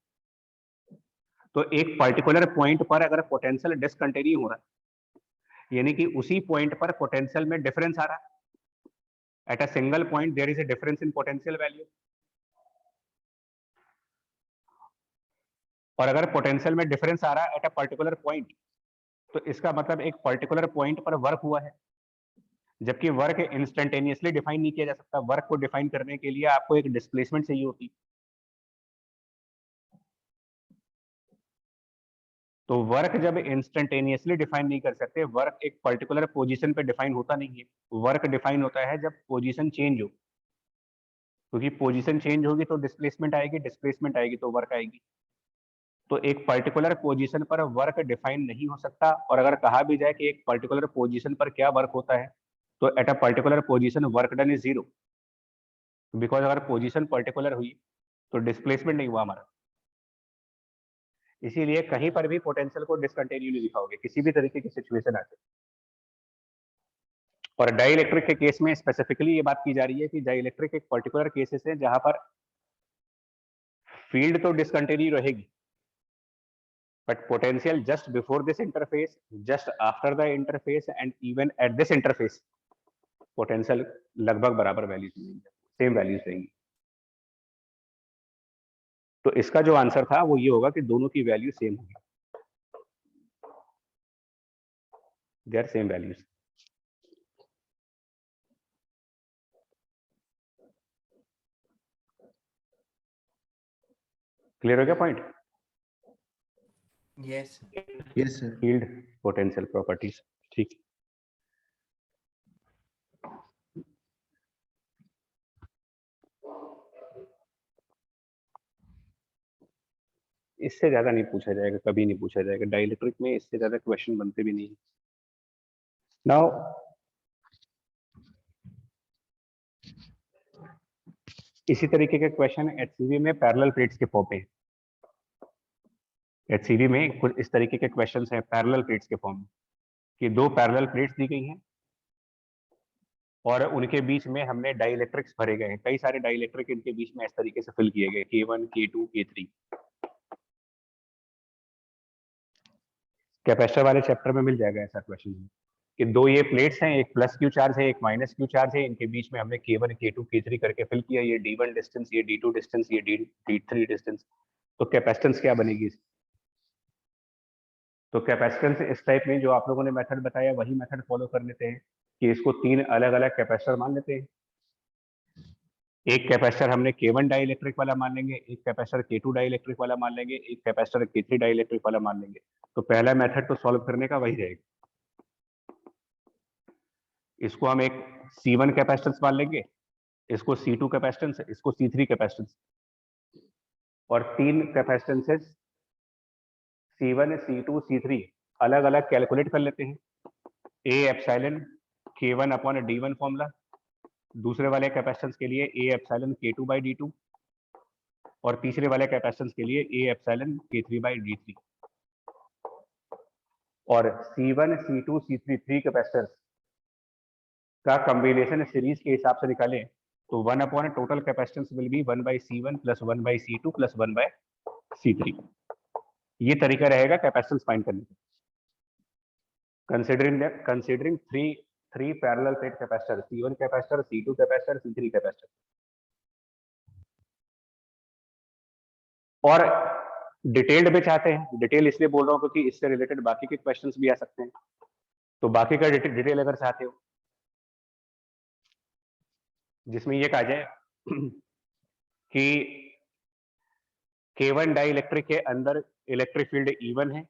तो एक पर्टिकुलर पॉइंट पर अगर पोटेंशियल डिसकंटिन्यू हो रहा है, यानी कि उसी पॉइंट पर पोटेंशियल में डिफरेंस आ रहा है, at a single point there is a difference in potential value. और अगर पोटेंशियल में डिफरेंस आ रहा है एट अ पर्टिकुलर पॉइंट, तो इसका मतलब एक पर्टिकुलर पॉइंट पर वर्क हुआ है, जबकि वर्क इंस्टेंटेनियसली डिफाइन नहीं किया जा सकता। वर्क को डिफाइन करने के लिए आपको एक डिस्प्लेसमेंट चाहिए होती। तो वर्क जब इंस्टेंटेनियसली डिफाइन नहीं कर सकते, वर्क एक पर्टिकुलर पोजीशन पे डिफाइन होता नहीं है, वर्क डिफाइन होता है जब पोजीशन चेंज हो, क्योंकि पोजीशन चेंज होगी तो डिस्प्लेसमेंट आएगी, डिस्प्लेसमेंट आएगी तो वर्क आएगी। तो एक पर्टिकुलर पोजीशन पर वर्क डिफाइन नहीं हो सकता, और अगर कहा भी जाए कि एक पर्टिकुलर पोजीशन पर क्या वर्क होता है, तो at a particular position work done is 0, because अगर पोजीशन पर्टिकुलर हुई तो डिस्प्लेसमेंट नहीं हुआ हमारा। इसीलिए कहीं पर भी पोटेंशियल को डिसकंटिन्यू नहीं दिखाओगे किसी भी तरीके की सिचुएशन आते। और डाइलेक्ट्रिक के केस में स्पेसिफिकली ये बात की जा रही है कि डाइलेक्ट्रिक एक पर्टिकुलर केसेस है जहां पर फील्ड तो डिसकंटिन्यू रहेगी, but potential just before this interface, just after the interface and even at this interface, potential लगभग बराबर वैल्यूज रहेंगी, सेम वैल्यूज रहेंगी। तो इसका जो आंसर था वो ये होगा कि दोनों की वैल्यू सेम होगी, they are same values. Clear हो गया point? Yes yes sir. Field potential properties, ठीक। इससे ज्यादा नहीं पूछा जाएगा, कभी नहीं पूछा जाएगा डाइलेक्ट्रिक में, इससे ज्यादा क्वेश्चन बनते भी नहीं। नाउ इसी तरीके के क्वेश्चन एचसीवी में पैरेलल प्लेट्स के फॉर्म पे, एचसीवी में कुछ इस तरीके के क्वेश्चंस हैं पैरेलल प्लेट्स के फॉर्म में, कि दो पैरेलल प्लेट्स दी गई हैं और उनके बीच में हमने डाइलेक्ट्रिक्स भरे गए हैं, कई सारे डाइलेक्ट्रिक इनके बीच में इस तरीके से फिल किए गए, K1, K2, K3। कैपेसिटर वाले चैप्टर में मिल जाएगा ऐसा क्वेश्चन कि दो ये प्लेट्स हैं, एक प्लस क्यू चार्ज है, एक माइनस क्यू चार्ज है, इनके बीच में हमने K1, K2, K3 करके फिल किया, ये D1 डिस्टेंस, ये D2 डिस्टेंस, ये D3 डिस्टेंस। तो कैपेसिटेंस क्या बनेगी? तो कैपेसिटेंस इस टाइप में जो आप लोगों ने मेथड बताया वही मेथड फॉलो कर लेते हैं कि इसको तीन अलग अलग कैपेसिटर मान लेते हैं। एक कैपेसिटर हमने K1 डाइलेक्ट्रिक वाला मान लेंगे, एक कैपेसिटर K2 डाइलेक्ट्रिक वाला मान लेंगे, एक कैपेसिटर K3 डाइलेक्ट्रिक वाला मान लेंगे। तो पहला मेथड तो सॉल्व करने का वही रहेगा। इसको हम एक C1 कैपेसिटेंस मान लेंगे, इसको C2 कैपेसिटेंस, इसको C3 कैपेसिटेंस, और तीन कैपेसिटेंसेस C1, C2, C3 अलग अलग कैलकुलेट कर लेते हैं। A epsilon K1 upon D1 formula, दूसरे वाले कैपेसिटेंस के लिए A epsilon K2 by D2, और तीसरे वाले कैपेसिटेंस के लिए A epsilon K3 by D3। और C1, C2, C3 three capacitors का कॉम्बिनेशन सीरीज के हिसाब से निकालें तो 1 upon total capacitance will be 1 by C1 plus 1 by C2 plus 1 by C3। ये तरीका रहेगा कैपेसिटेंस फाइंड करने का, considering three parallel plate capacitor, C1 capacitor, C2 capacitor, C3 capacitor. और डिटेल्ड में चाहते हैं, डिटेल इसलिए बोल रहा हूं क्योंकि इससे रिलेटेड बाकी के क्वेश्चंस भी आ सकते हैं, तो बाकी का डिटेल अगर चाहते हो जिसमें ये कहा जाए कि K1 डाइलेक्ट्रिक के अंदर इलेक्ट्रिक फील्ड E1 है,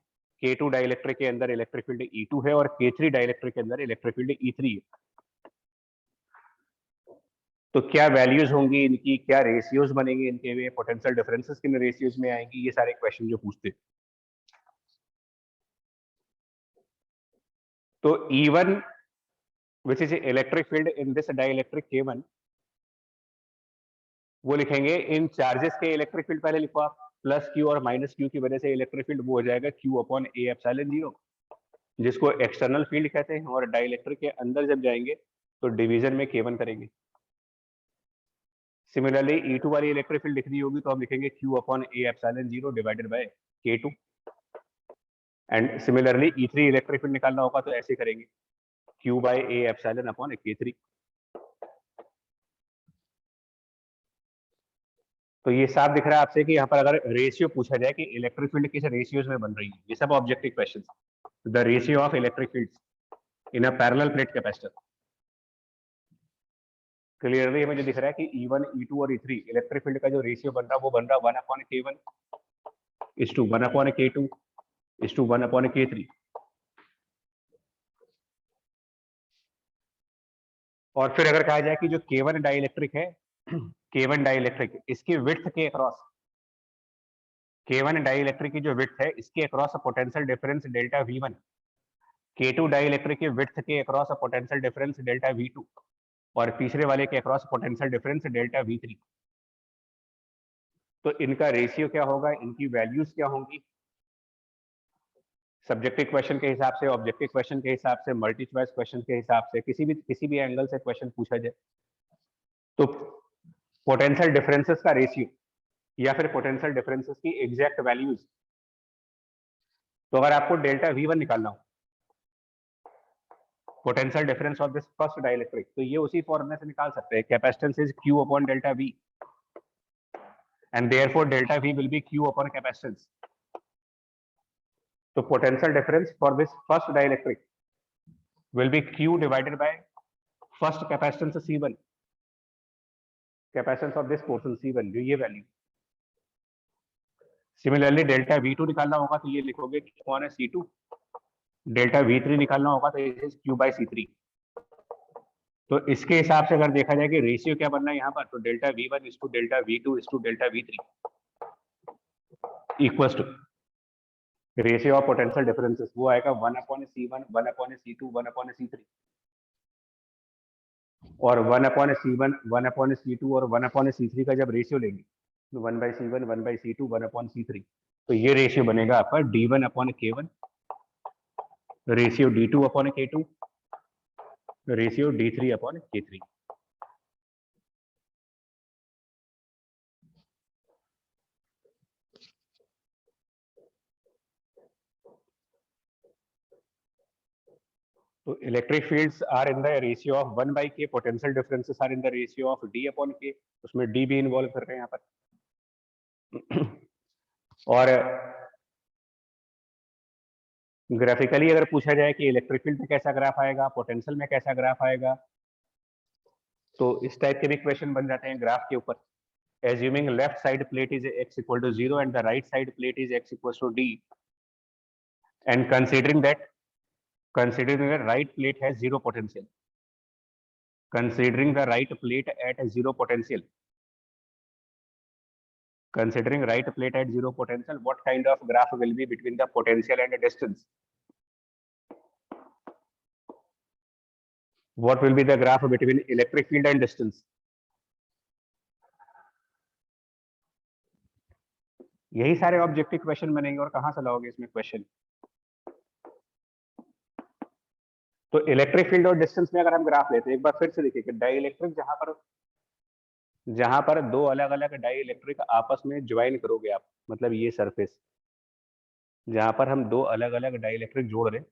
K2 डाइलेक्ट्रिक के अंदर इलेक्ट्रिक फील्ड E2 है, और K3 डाइलेक्ट्रिक के अंदर इलेक्ट्रिक फील्ड E3 है। तो क्या वैल्यूज होंगी इनकी, क्या रेशियोज बनेंगे इनके में, पोटेंशियल डिफरेंसेस किन रेशियोज में आएंगी, ये सारे क्वेश्चन जो पूछते। तो E1 which is electric field in this dielectric K1, वो लिखेंगे इन चार्जेस के इलेक्ट्रिक फील्ड, पहले लिखो आप, प्लस क्यू और माइनस क्यू की वजह से इलेक्ट्रिक फील्ड वो हो जाएगा Q अपॉन A एप्सिलॉन 0, जिसको एक्सटर्नल फील्ड कहते हैं। और डाइलेक्ट्रिक के अंदर जब जाएंगे तो डिवीजन में K1 करेंगे। सिमिलरली E2 वाली इलेक्ट्रिक फील्ड लिखनी होगी तो हम लिखेंगे Q upon A epsilon 0 divided by K2। And similarly E3 electric field निकालना होगा तो ऐसे करेंगे Q by A epsilon upon K3। तो ये साफ दिख रहा है आपसे कि यहाँ पर अगर रेशियो पूछा जाए कि इलेक्ट्रिक फील्ड किस रेशियोज में बन रही है, ये सब objective question. The ratio of electric fields in a parallel plate capacitor. Clearly हमें जो दिख रहा है कि E1, E2 और E3 इलेक्ट्रिक फील्ड का जो रेशियो बन रहा है वो बन रहा है 1 upon K1 is to 1 upon K2 is to 1 upon K3। और फिर अगर कहा जाए कि जो K1 डाइलेक्ट्रिक है, K1 डाइलेक्ट्रिक इसकी विड्थ के अक्रॉस K1 डाइइलेक्ट्रिक की जो विड्थ है इसके across potential difference delta V1, K2 dielectric की विड्थ के across potential difference delta V2 और तीसरे वाले के across potential difference delta V3। तो इनका रेशियो क्या होगा, इनकी वैल्यूज क्या होंगी, सब्जेक्टिव क्वेश्चन के हिसाब से, ऑब्जेक्टिव क्वेश्चन के हिसाब से, मल्टी चॉइस क्वेश्चन के हिसाब से, किसी भी एंगल से क्वेश्चन पूछा जाए तो पोटेंशियल डिफरेंसेस का रेशियो या फिर पोटेंशियल डिफरेंसेस की एग्जैक्ट वैल्यूज। तो अगर आपको डेल्टा V1 निकालना हो, potential difference of this first dielectric, तो ये उसी फॉर्मूले से निकाल सकते हैं, capacitance is Q upon delta V and therefore delta V will be Q upon capacitance. So potential difference for this first dielectric will be Q divided by first capacitance C1, capacitance of this portion C1, जो ये value. Similarly delta V2 निकालना होगा तो ये लिखोगे Q upon C2, delta V3 निकालना होगा तो it is Q by C3। तो इसके हिसाब से अगर देखा जाए कि रेशियो क्या बनना है यहाँ पर, तो delta V1 is to delta V2 is to delta V3 equals to ratio of potential differences, वो आएगा 1/C1, 1/C2, 1/C3 और 1/C1, 1/C2 और 1/C3 का जब रेशियो लेंगे तो 1/C1, 1/C2, 1/C3, तो ये रेशियो बनेगा आपका D1/K1, ratio D2/K2, ratio D3/K3। तो electric fields are in the ratio of 1/K, potential differences are in the ratio of D/K, उसमें D भी इन्वॉल्व कर रहे हैं यहाँ पर। और ग्राफिकली अगर पूछा जाए कि इलेक्ट्रिक फील्ड में कैसा ग्राफ आएगा, पोटेंशियल में कैसा ग्राफ आएगा, तो इस टाइप के भी क्वेश्चन बन जाते हैं ग्राफ के ऊपर। Assuming left side plate is x equal to 0 and the right side plate is x equal to d, and considering that the right plate has zero potential, considering the right plate at zero potential, considering right plate at zero potential, what kind of graph will be between the potential and the distance? What will be the graph between electric field and distance? यही सारे objective question बनेंगे और कहां से लाओगे इसमें question. तो electric field और डिस्टेंस में अगर हम ग्राफ लेते हैं, एक बार फिर से देखिए कि डाइइलेक्ट्रिक जहां पर दो अलग अलग डाइइलेक्ट्रिक आपस में ज्वाइन करोगे आप, मतलब ये सरफेस जहां पर हम दो अलग अलग डाइइलेक्ट्रिक जोड़ रहे हैं,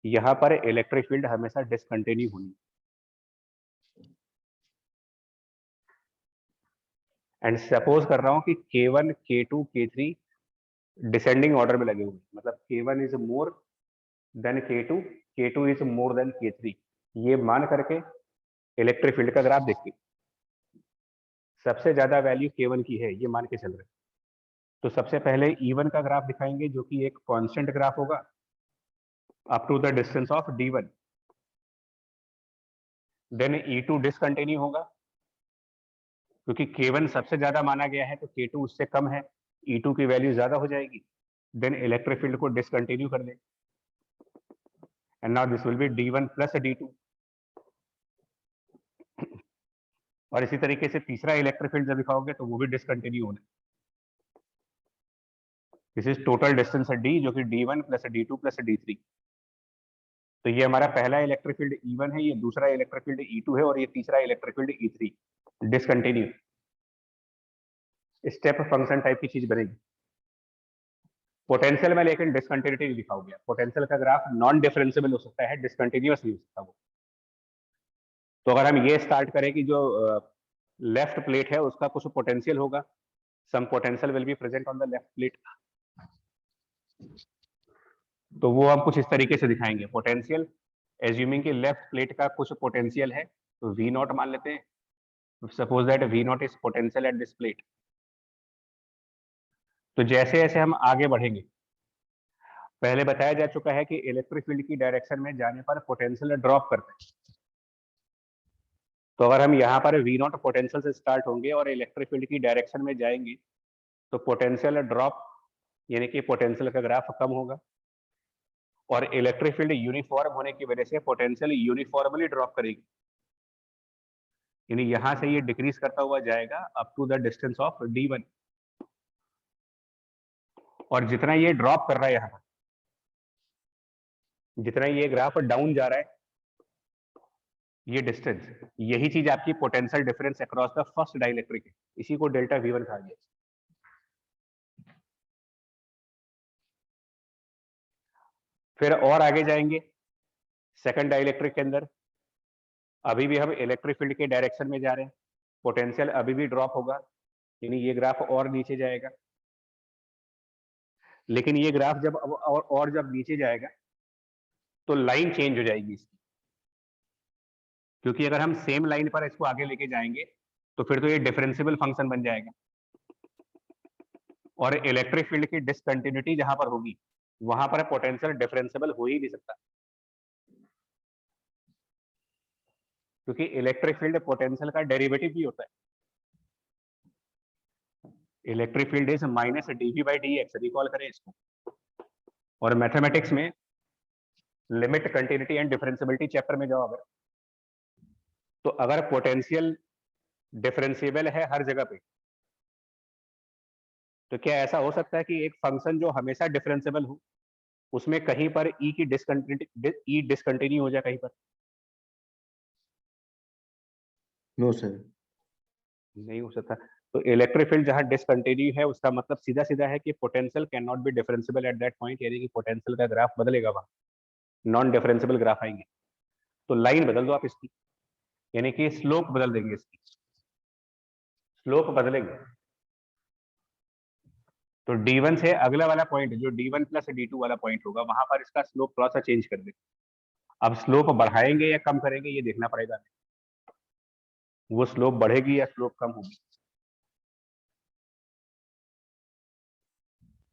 यहाँ पर इलेक्ट्रिक फील्ड हमेशा डिसकंटिन्यू होनी। एंड सपोज कर रहा हूं कि K1, K2, K3 descending order में लगे हुए, मतलब K1 is more then K2, K2 is more then K3, ये मान करके इलेक्ट्रिक फील्ड का ग्राफ देखिए, सबसे ज्यादा वैल्यू K1 की है ये मान के चल रहे हैं। तो सबसे पहले E1 का ग्राफ दिखाएंगे जो कि एक कांस्टेंट ग्राफ होगा up to the distance of D1, then E2 discontinue होगा क्योंकि K1 सबसे ज्यादा माना गया है तो K2 उससे कम है, E2 की वैल्यू ज्यादा हो जाएगी, देन इलेक्ट्रिक फील्ड को डिसकंटिन्यू कर दे, and now this will be D1 plus D2। और इसी तरीके से तीसरा इलेक्ट्रिक फील्ड जब दिखाओगे तो वो भी डिसकंटिन्यू होना। This is total distance D जो कि D1 plus D2 plus D3। तो ये हमारा पहला इलेक्ट्रिक फील्ड E1 है, ये दूसरा इलेक्ट्रिक फील्ड E2 है और ये तीसरा electric field E3, discontinue step function type की चीज बनेगी। पोटेंशियल में लेकिन डिसकंटिन्यूटी नहीं दिखाओगे, पोटेंशियल का ग्राफ नॉन डिफरेंशिएबल हो सकता है, डिसकंटिन्यूअस नहीं हो सकता वो। तो अगर हम ये स्टार्ट करें कि जो लेफ्ट प्लेट है उसका कुछ पोटेंशियल होगा, some potential will be present on the left plate, तो वो हम कुछ इस तरीके से दिखाएंगे। पोटेंशियल एज्यूमिंग कि लेफ्ट प्लेट का कुछ पोटेंशियल है तो V0 मान लेते हैं, suppose that V0 is potential at this plate. तो जैसे जैसे हम आगे बढ़ेंगे, पहले बताया जा चुका है कि इलेक्ट्रिक फील्ड की डायरेक्शन में जाने पर पोटेंशियल ड्रॉप करते हैं। तो अगर हम यहाँ पर V0 पोटेंशियल से स्टार्ट होंगे और इलेक्ट्रिक फील्ड की डायरेक्शन में जाएंगे तो पोटेंशियल ड्रॉप यानी कि पोटेंशियल का ग्राफ कम होगा, और इलेक्ट्रिक फील्ड यूनिफॉर्म होने की वजह से पोटेंशियल यूनिफॉर्मली ड्रॉप करेगी, यानी यहां से ये डिक्रीज करता हुआ जाएगा up to the distance of d1, और जितना ये ड्रॉप कर रहा है यहाँ पर, जितना ये ग्राफ डाउन जा रहा है, ये डिस्टेंस, यही चीज आपकी potential difference across the first dielectric है, इसी को डेल्टा V1 कहा गया। फिर और आगे जाएंगे सेकंड डाइलेक्ट्रिक के अंदर, अभी भी हम इलेक्ट्रिक फील्ड के डायरेक्शन में जा रहे हैं, पोटेंशियल अभी भी ड्रॉप होगा, यानी ये ग्राफ और नीचे जाएगा, लेकिन ये ग्राफ जब और जब नीचे जाएगा तो लाइन चेंज हो जाएगी इसकी, क्योंकि अगर हम सेम लाइन पर इसको आगे लेके जाएंगे तो फिर तो ये डिफरेंशियल फंक्शन बन जाएगा, और इलेक्ट्रिक फील्ड की डिसकंटिन्यूटी जहां पर होगी वहां पर पोटेंशियल डिफरेंशियल हो ही नहीं सकता, क्योंकि इलेक्ट्रिक फील्ड पोटेंशियल का डेरिवेटिव भी होता है। Electric field is minus dV/dx, recall करें इसको, और मैथमेटिक्स में limit continuity and differentiability chapter में जाओ अगर, तो अगर पोटेंशियल डिफरेंशिएबल है हर जगह पे, तो क्या ऐसा हो सकता है कि एक फंक्शन जो हमेशा डिफरेंशिएबल हो उसमें कहीं पर ई की डिसकंटिन्यू हो जाए कहीं पर? नो सर, नहीं हो सकता। तो इलेक्ट्रिक फील्ड जहां डिसकंटिन्यू है उसका मतलब सीधा सीधा है कि potential can not B differentiable eight that point, यानी कि पोटेंशियल का ग्राफ बदलेगा, वहां नॉन डिफरेंशिएबल ग्राफ आएंगे। तो लाइन बदल दो आप इसकी, यानी कि स्लोप बदल देंगे इसकी, स्लोप बदलेंगे, तो D1 से अगला वाला पॉइंट जो D1 प्लस D2 वाला पॉइंट होगा वहां पर इसका स्लोप थोड़ा सा चेंज कर देंगे। अब स्लोप बढ़ाएंगे या कम करेंगे ये देखना पड़ेगा, वो स्लोप बढ़ेगी या स्लोप कम होगी।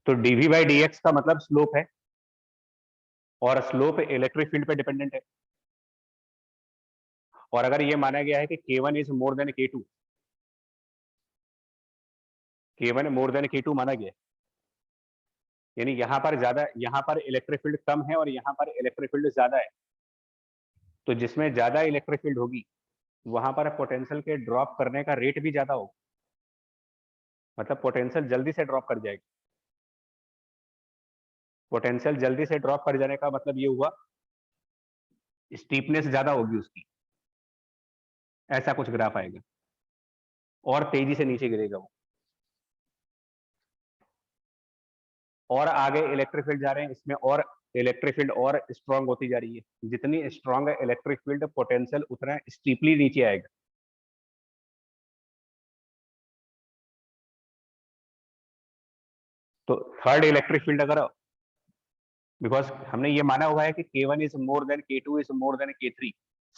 तो dV/dx का मतलब स्लोप है, और स्लोप इलेक्ट्रिक फील्ड पे डिपेंडेंट है, और अगर ये माना गया है कि K1 is more then K2, K1 more than K2 माना गया है, यानी यहाँ पर इलेक्ट्रिक फील्ड कम है और यहाँ पर इलेक्ट्रिक फील्ड ज्यादा है, तो जिसमें ज्यादा इलेक्ट्रिक फील्ड होगी वहां पर पोटेंशियल के ड्रॉप करने का रेट भी ज्यादा होगा, मतलब पोटेंशियल जल्दी से ड्रॉप कर जाएगी। पोटेंशियल जल्दी से ड्रॉप कर जाने का मतलब ये हुआ स्टीपनेस ज्यादा होगी उसकी, ऐसा कुछ ग्राफ आएगा, और तेजी से नीचे गिरेगा वो। और आगे इलेक्ट्रिक फील्ड जा रहे हैं, इसमें और इलेक्ट्रिक फील्ड और स्ट्रांग होती जा रही है, जितनी स्ट्रांग है इलेक्ट्रिक फील्ड पोटेंशियल उतना स्टीपली नीचे आएगा। तो थर्ड इलेक्ट्रिक फील्ड अगर, बिकॉज हमने ये माना हुआ है कि K1 is more then K2 is more then K3,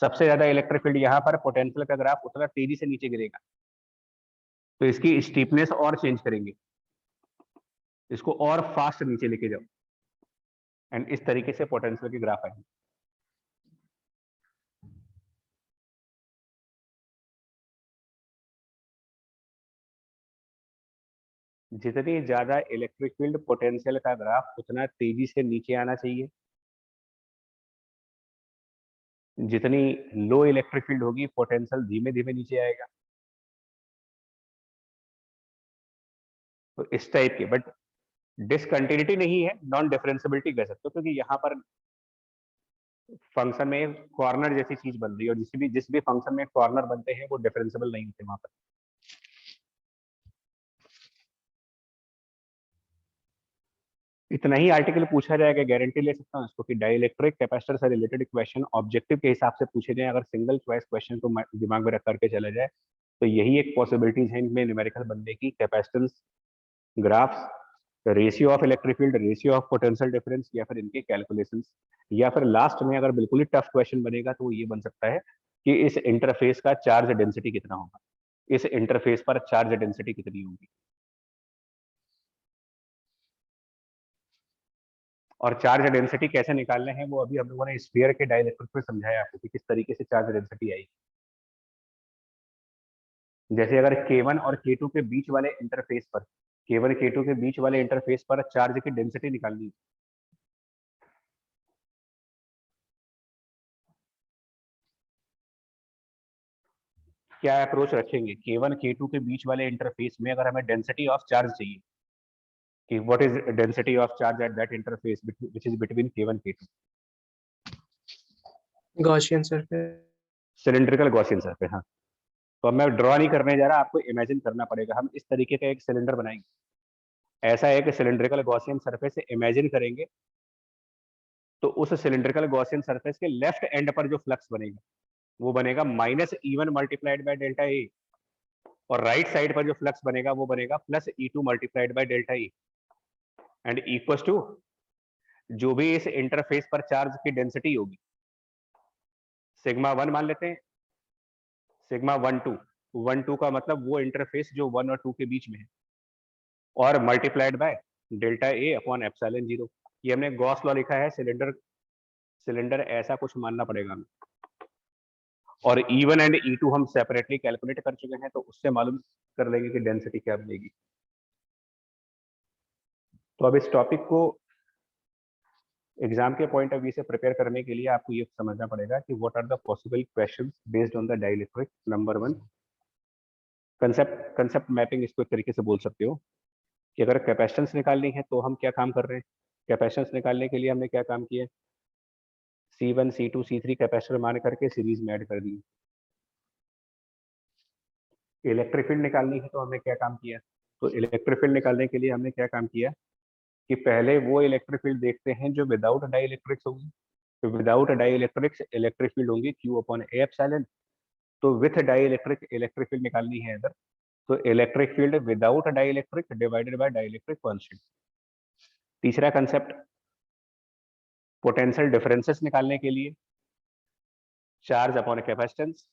सबसे ज्यादा इलेक्ट्रिक फील्ड यहाँ पर पोटेंशियल का ग्राफ उतना तेजी से नीचे गिरेगा, तो इसकी स्टीपनेस और चेंज करेंगे, इसको और फास्ट नीचे लेके जाओ, एंड इस तरीके से पोटेंशियल की ग्राफ आएगी। जितनी ज्यादा इलेक्ट्रिक फील्ड पोटेंशियल का ग्राफ उतना तेजी से नीचे आना चाहिए, जितनी लो इलेक्ट्रिक फील्ड होगी पोटेंशियल धीमे धीमे नीचे आएगा। तो इस टाइप के, बट डिसकंटिन्यूटी नहीं है, नॉन डिफरेंशिएबिलिटी कह सकते हो, क्योंकि यहाँ पर फंक्शन में कॉर्नर जैसी चीज बन रही है, और जिस भी फंक्शन में कॉर्नर बनते हैं वो डिफरेंशिएबल नहीं होते वहां पर। इतना ही आर्टिकल पूछा जाएगा, गारंटी ले सकता हूँ इसको कि डाइलेक्ट्रिक कैपेसिटर से रिलेटेड क्वेश्चन ऑब्जेक्टिव के हिसाब से पूछे जाए, अगर सिंगल चॉइस क्वेश्चन को दिमाग में रख करके चला जाए तो यही एक पॉसिबिलिटीज है इनमें न्यूमेरिकल बनने की, capacitance graphs, ratio of electric field, ratio of potential difference, या फिर इनके कैलकुलेशंस, या फिर लास्ट में अगर बिल्कुल ही टफ क्वेश्चन बनेगा तो वो ये बन सकता है कि इस इंटरफेस का चार्ज डेंसिटी कितना होगा, इस इंटरफेस पर चार्ज डेंसिटी कितनी होगी। और चार्ज डेंसिटी कैसे निकालने हैं वो अभी हम लोगों ने स्फीयर के डाइलेक्ट्रिक में समझाया आपको कि किस तरीके से चार्ज डेंसिटी आएगी। जैसे अगर K1 और K2 के बीच वाले इंटरफेस पर K1 K2 के बीच वाले इंटरफेस पर चार्ज की डेंसिटी निकालनी है। क्या अप्रोच रखेंगे? K1 K2 के बीच वाले इंटरफेस में अगर हमें डेंसिटी ऑफ चार्ज चाहिए कि what is density of charge at that interface which is between K1 K2, Gaussian surface. Cylindrical Gaussian surface. हाँ, तो अब मैं ड्रॉ नहीं करने जा रहा, आपको इमेजिन करना पड़ेगा। हम इस तरीके का एक सिलेंडर बनाएंगे, ऐसा एक सिलिंड्रिकल गॉसियन सरफेस इमेजिन करेंगे, तो उस सिलिंड्रिकल गॉसियन सरफेस के लेफ्ट एंड पर जो फ्लक्स बनेगा वो बनेगा -E1 multiplied by delta A, और राइट साइड पर जो फ्लक्स बनेगा वो बनेगा +E2 multiplied by delta E, and equals to जो भी इस इंटरफेस पर चार्ज की डेंसिटी होगी, सिग्मा 1 मान लेते हैं, सिग्मा 1 2 का मतलब वो इंटरफेस जो 1 और 2 के बीच में है, और multiplied by delta A upon epsilon 0। ये हमने गॉस लॉ लिखा है, सिलेंडर ऐसा कुछ मानना पड़ेगा हमें। और E1 एंड E2 हम सेपरेटली कैलकुलेट कर चुके हैं, तो उससे मालूम कर लेंगे कि डेंसिटी क्या बनेगी। तो अब इस टॉपिक को एग्जाम के पॉइंट ऑफ व्यू से प्रिपेयर करने के लिए आपको ये समझना पड़ेगा कि what are the possible questions based on the dielectric. Number 1, concept mapping, इसको एक तरीके से बोल सकते हो कि अगर कैपेसिटेंस निकालनी है तो हम क्या काम कर रहे हैं। कैपेसिटेंस निकालने के लिए हमने क्या काम किया, C1 C2 C3 कैपेसिटर मान करके सीरीज में ऐड कर दिए। इलेक्ट्रिक फील्ड निकालनी है तो हमने क्या काम किया, तो इलेक्ट्रिक फील्ड निकालने के लिए हमने क्या काम किया कि पहले वो इलेक्ट्रिक फील्ड देखते हैं जो विदाउट डाइलेक्ट्रिक्स होगी। तो विदाउट डाइलेक्ट्रिक्स इलेक्ट्रिक फील्ड होंगी Q/A एप्सिलॉन। तो विथ डाइलेक्ट्रिक इलेक्ट्रिक फील्ड निकालनी है अगर, तो electric field without dielectric divided by dielectric constant. तीसरा कंसेप्ट, पोटेंशियल डिफरेंसेस निकालने के लिए चार्ज अपॉन कैपेसिटेंस,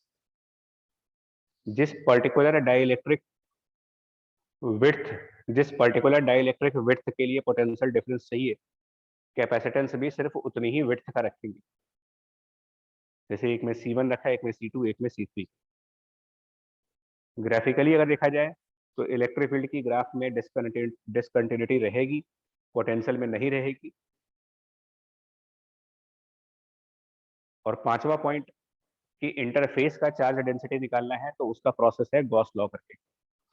जिस पर्टिकुलर डाइलेक्ट्रिक विड्थ के लिए पोटेंशियल डिफरेंस चाहिए, कैपेसिटेंस भी सिर्फ उतनी ही विड्थ का रखेंगे। जैसे एक में C1 रखा है, एक में C2, एक में C3। ग्राफिकली अगर देखा जाए तो इलेक्ट्रिक फील्ड की ग्राफ में डिसकंटिन्यूटी रहेगी, पोटेंशियल में नहीं रहेगी। और पांचवा पॉइंट कि इंटरफेस का चार्ज डेंसिटी निकालना है तो उसका प्रोसेस है गॉस लॉ करके।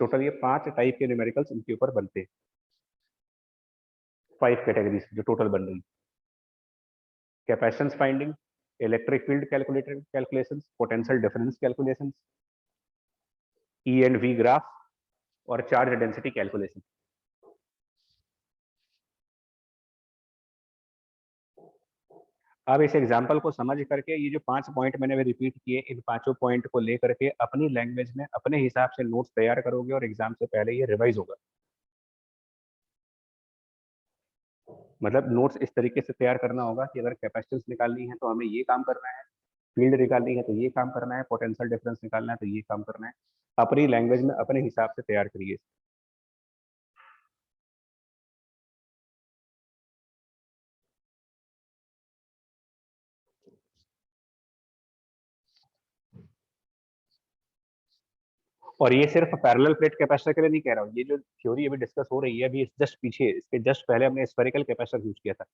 टोटल ये 5 टाइप के न्यूमेरिकल्स इनके ऊपर बनते हैं, 5 कैटेगरीज जो टोटल बन रही। Capacitance finding, electric field calculations, potential difference calculations, E and V graph, और चार्ज डेंसिटी कैलकुलेशन। अब इस एग्जाम्पल को समझ करके ये जो 5 पॉइंट मैंने भी रिपीट किए, इन 5 पॉइंट को लेकर के अपनी लैंग्वेज में अपने हिसाब से नोट्स तैयार करोगे और एग्जाम से पहले ये रिवाइज होगा। मतलब नोट्स इस तरीके से तैयार करना होगा कि अगर कैपेसिटेंस निकालनी है तो हमें ये काम करना है, फील्ड निकालनी है तो ये काम करना है, पोटेंशियल डिफरेंस निकालना है तो ये काम करना है। अपनी लैंग्वेज में अपने हिसाब से तैयार करिए। और ये सिर्फ पैरेलल प्लेट कैपेसिटर के लिए नहीं कह रहा हूँ, ये जो थ्योरी अभी डिस्कस हो रही है अभी जस्ट पीछे, इसके जस्ट पहले हमने स्फेरिकल कैपेसिटर यूज किया था।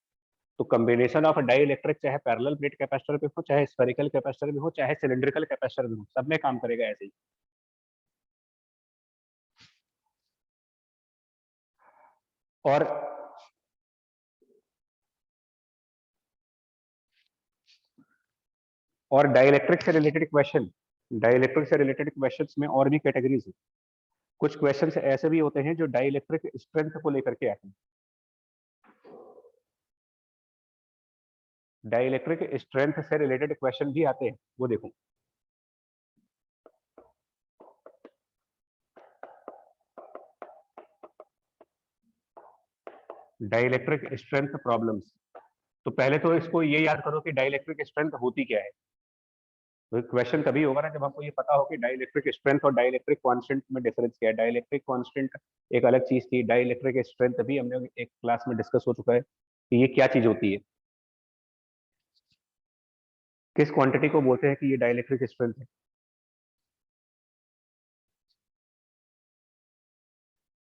तो कॉम्बिनेशन ऑफ डाई इलेक्ट्रिक, चाहे पैरेलल प्लेट कैपेसिटर पे हो, चाहे स्फेरिकल कैपेसिटर में हो, चाहे सिलिंड्रिकल कैपेसिटर में हो, सब में काम करेगा ऐसे ही। और डाइलेक्ट्रिक से रिलेटेड क्वेश्चंस में और भी कैटेगरीज है। कुछ क्वेश्चंस ऐसे भी होते हैं जो डाइलेक्ट्रिक स्ट्रेंथ को लेकर के आते हैं। डाइलेक्ट्रिक स्ट्रेंथ से रिलेटेड क्वेश्चन भी आते हैं, वो देखो। Dielectric strength problems. तो पहले तो इसको ये याद करो कि डाइलेक्ट्रिक स्ट्रेंथ होती क्या है। तो क्वेश्चन तभी होगा ना जब हमको ये पता हो कि डाइलेक्ट्रिक स्ट्रेंथ और डाइलेक्ट्रिक कांस्टेंट में डिफरेंस क्या है। डाइलेक्ट्रिक कांस्टेंट एक अलग चीज थी, डाइलेक्ट्रिक स्ट्रेंथ भी हमने एक क्लास में डिस्कस हो चुका है कि ये क्या चीज होती है, किस क्वांटिटी को बोलते हैं कि ये डाइलेक्ट्रिक स्ट्रेंथ है।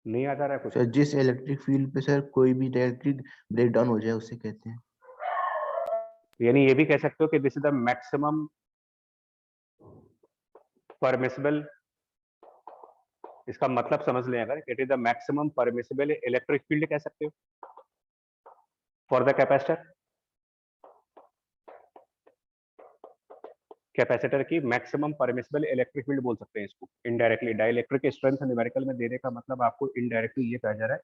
नहीं आता रहा कुछ? सर जिस इलेक्ट्रिक फील्ड पे सर कोई भी डायरेक्टली ब्रेक डाउन हो जाए उसे कहते हैं। यानी ये भी कह सकते हो कि this is the maximum permissible, इसका मतलब समझ लें अगर, it is the maximum permissible electric field कह सकते हो फॉर द कैपेसिटर। कैपेसिटर की मैक्सिमम परमिसिबल इलेक्ट्रिक फील्ड बोल सकते हैं इसको इनडायरेक्टली। डाइलेक्ट्रिक स्ट्रेंथ न्यूमेरिकल में देने का मतलब आपको इनडायरेक्टली ये कहा जा रहा है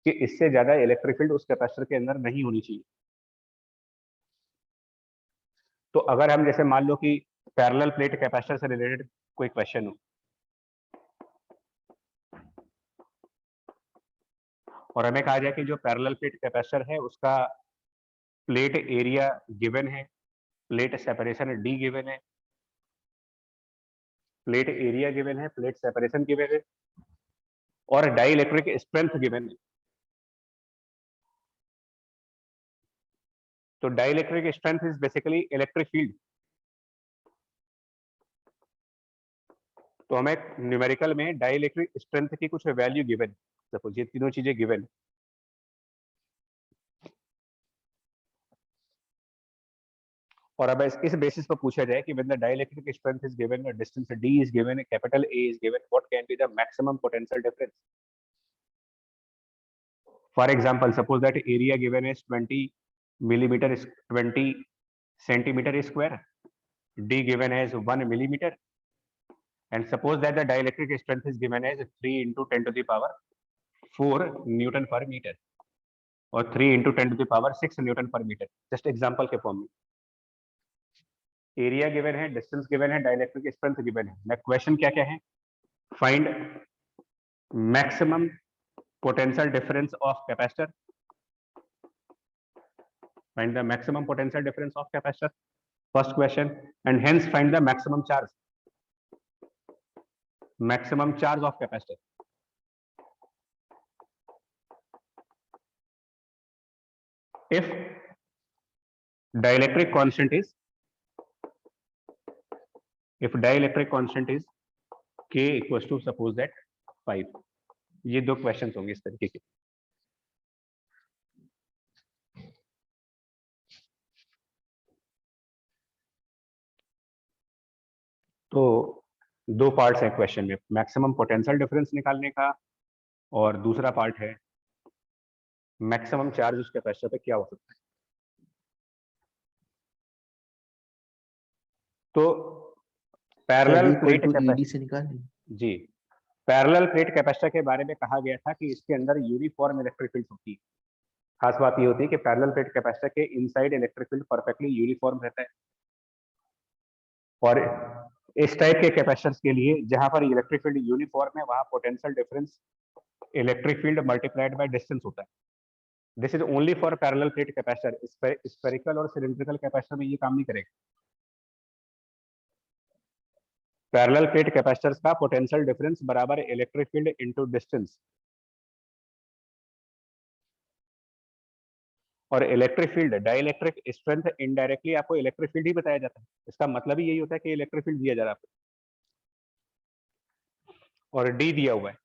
कि इससे ज्यादा इलेक्ट्रिक फील्ड उस कैपेसिटर के अंदर नहीं होनी चाहिए। तो अगर हम जैसे मान लो कि पैरेलल प्लेट कैपेसिटर से रिलेटेड कोई क्वेश्चन हो और हमें कहा जाए कि जो पैरेलल प्लेट कैपेसिटर है उसका प्लेट एरिया गिवन है, प्लेट सेपरेशन डी गिवन है, प्लेट एरिया गिवन है, प्लेट सेपरेशन गिवन है और डाइलेक्ट्रिक स्ट्रेंथ गिवन है। तो dielectric strength is basically electric field. तो हमें न्यूमेरिकल में डाइलेक्ट्रिक स्ट्रेंथ की कुछ वैल्यू गिवन है, सपोज ये तीनों चीजें गिवन है। और अब इस बेसिस पर पूछा जाए कि when the dielectric strength is given, distance d is given, capital A is given, what can be the maximum potential difference. For example suppose that area given is 20 millimeter 20 centimeter square, d given as 1 millimeter, and suppose that the dielectric strength is given as 3 into 10 to the power 4 Newton per meter और 3 into 10 to the power 6 Newton per meter। Just example के form में area given है, distance given है, dielectric strength given है। Next question क्या क्या है? Find maximum potential difference of capacitor, find the maximum potential difference of capacitor, first question, and hence find the maximum charge of capacitor। if dielectric constant is k equals to suppose that 5। ये दो questions होंगे इस तरीके के। तो दो parts हैं question में, मैक्सिमम पोटेंशियल डिफरेंस निकालने का और दूसरा पार्ट है मैक्सिमम चार्ज उस कैपेसिटर पे क्या हो सकता है। तो पैरेलल प्लेट ED से निकालें। जी, पैरेलल प्लेट कैपेसिटर के बारे में कहा गया था कि इसके अंदर यूनिफॉर्म इलेक्ट्रिक फील्ड होती है। खास बात ये होती है कि पैरेलल प्लेट कैपेसिटर के inside electric field perfectly uniform रहता है। और इस टाइप के कैपेसिटर्स के लिए जहां पर इलेक्ट्रिक फील्ड यूनिफॉर्म है वहां potential difference electric field multiplied by distance होता है। This is only for parallel plate capacitor. Spherical और सिलिंड्रिकल कैपेसिटर में ये काम नहीं करेगा। पैरेलल प्लेट कैपेसिटर्स का पोटेंशियल डिफरेंस बराबर इलेक्ट्रिक फील्ड इनटू डिस्टेंस, और electric field dielectric strength indirectly आपको इलेक्ट्रिक फील्ड ही बताया जाता है। इसका मतलब ही यही होता है कि इलेक्ट्रिक फील्ड दिया जा रहा है और डी दिया हुआ है।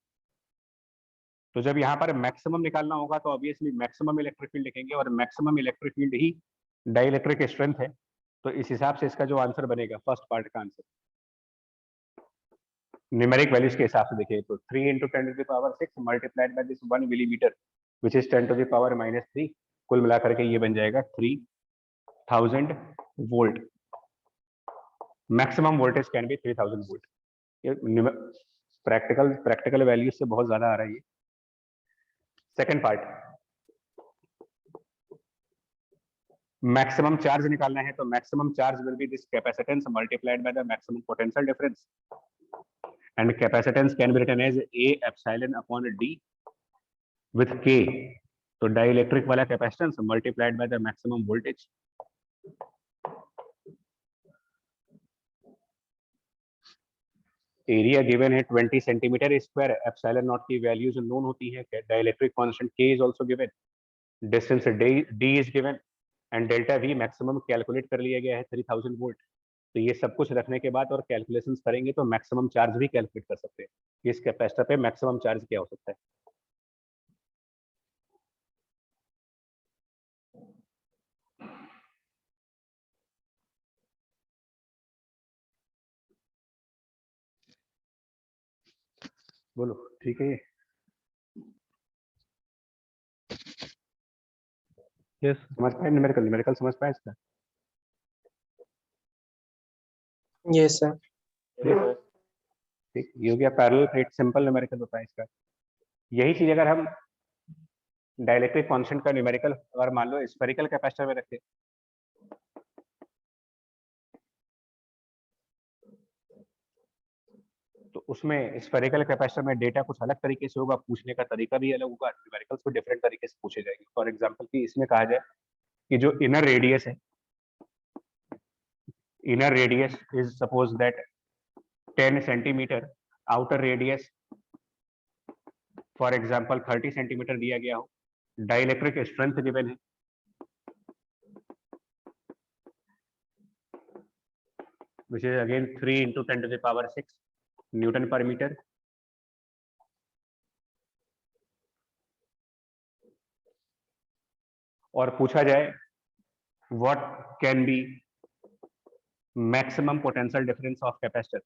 तो जब यहाँ पर मैक्सिमम निकालना होगा तो ऑब्वियसली मैक्सिमम इलेक्ट्रिक फील्ड लिखेंगे और मैक्सिमम इलेक्ट्रिक फील्ड ही डाइलेक्ट्रिक स्ट्रेंथ है। तो इस हिसाब से इसका जो आंसर बनेगा फर्स्ट पार्ट का आंसर न्यूमेरिक वैल्यूज के हिसाब से देखिए तो 3 into 10 to the power 6 multiplied by this 1 millimetre which is 10 to the power -3, कुल मिलाकर के ये बन जाएगा 3000 volt. Maximum voltage can be 3000 volt. ये प्रैक्टिकल वैल्यूज से बहुत ज्यादा आ रहा है ये। सेकेंड पार्ट, मैक्सिमम चार्ज निकालना है तो maximum charge will be this capacitance multiplied by the maximum potential difference and capacitance can be written as A epsilon upon D with K। तो डाइलेक्ट्रिक वाला capacitance multiplied by the maximum voltage. Area given है 20 centimetre square, epsilon not की values known होती है, dielectric constant K is also given, distance D is given and delta V maximum calculate कर लिया गया है 3000 वोल्ट। तो ये सब कुछ रखने के बाद और कैलकुलेशंस करेंगे तो मैक्सिमम चार्ज भी कैलकुलेट कर सकते हैं कि इस कैपेसिटर पे मैक्सिमम चार्ज क्या हो सकता है। बोलो ठीक है ये? यस समझ पाए न्यूमेरिकल? न्यूमेरिकल समझ पाए इसका? Yes sir. ठीक, ये हो गया पैरेलल प्लेट, सिंपल न्यूमेरिकल होता है इसका। यही चीज अगर हम डाइलेक्ट्रिक कांस्टेंट का न्यूमेरिकल अगर मान लो स्फेरिकल कैपेसिटर में रखें, तो उसमें स्फेरिकल कैपेसिटर में डेटा कुछ अलग तरीके से होगा, पूछने का तरीका भी अलग होगा, न्यूमेरिकल्स को डिफरेंट तरीके से पूछे जाएंगे। फॉर एग्जांपल कि इसमें कहा जाए कि जो इनर रेडियस है, inner radius is suppose that 10 centimetre, outer radius for example 30 centimetre दिया गया हो, डाइलेक्ट्रिक स्ट्रेंथ गिवन है, which is again 3 into 10 to the power 6 newton per metre. और पूछा जाए what can be maximum potential difference of capacitor,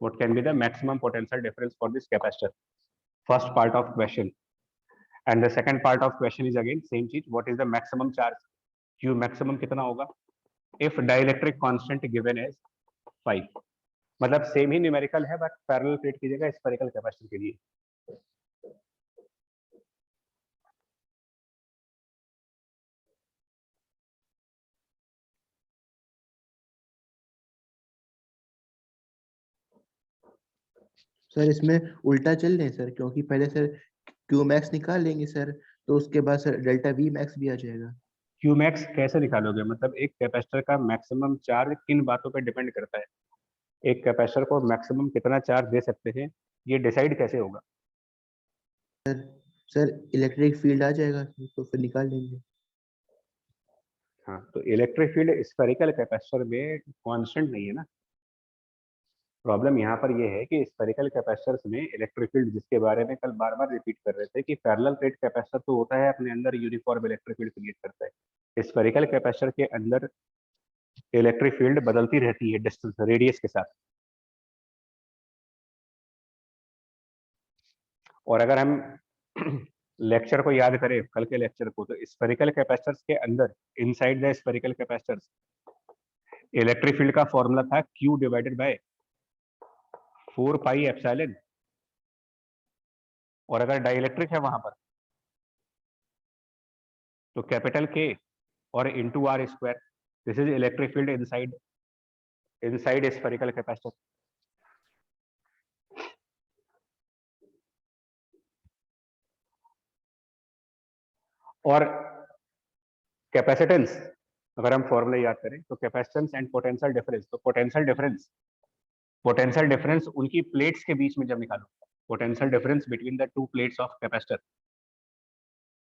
what can be the maximum potential difference for this capacitor, first part of question, and the second part of question is again same चीज, what is the maximum charge, q maximum कितना होगा if dielectric constant given as 5। मतलब same ही numerical है but parallel plate की जगह spherical capacitor के लिए। Sir इसमें उल्टा चल रहे हैं सर, क्योंकि पहले सर क्यू मैक्स निकाल लेंगे सर, तो उसके बाद सर डेल्टा वी मैक्स भी आ जाएगा। क्यू मैक्स कैसे निकालोगे? मतलब एक कैपेसिटर का मैक्सिमम चार्ज किन बातों पर डिपेंड करता है? एक कैपेसिटर को मैक्सिमम कितना चार्ज दे सकते हैं, ये डिसाइड कैसे होगा? सर इलेक्ट्रिक फील्ड आ जाएगा तो फिर निकाल लेंगे। हाँ, तो इलेक्ट्रिक फील्ड स्फेरिकल कैपेसिटर में कांस्टेंट नहीं है ना। प्रॉब्लम यहाँ पर ये है कि स्फेरिकल कैपेसिटर्स में इलेक्ट्रिक फील्ड, जिसके बारे में कल बार बार रिपीट कर रहे थे कि पैरेलल प्लेट कैपेसिटर तो होता है अपने अंदर यूनिफॉर्म इलेक्ट्रिक फील्ड क्रिएट करता है, स्फेरिकल कैपेसिटर के अंदर इलेक्ट्रिक फील्ड बदलती रहती है डिस्टेंस रेडियस के साथ। और अगर हम लेक्चर को याद करें, कल के लेक्चर को, तो स्फेरिकल कैपेसिटर्स के अंदर inside the spherical capacitors electric field का फॉर्मूला था Q divided by 4 pi epsilon. और अगर डाइलेक्ट्रिक है वहां पर तो कैपिटल K और into R square. This is electric field inside spherical capacitor. और कैपेसिटेंस, अगर हम फॉर्मूला याद करें तो कैपेसिटेंस एंड पोटेंशियल डिफरेंस, तो पोटेंशियल डिफरेंस उनकी प्लेट्स के बीच में जब निकालो, potential difference between the two plates of capacitor,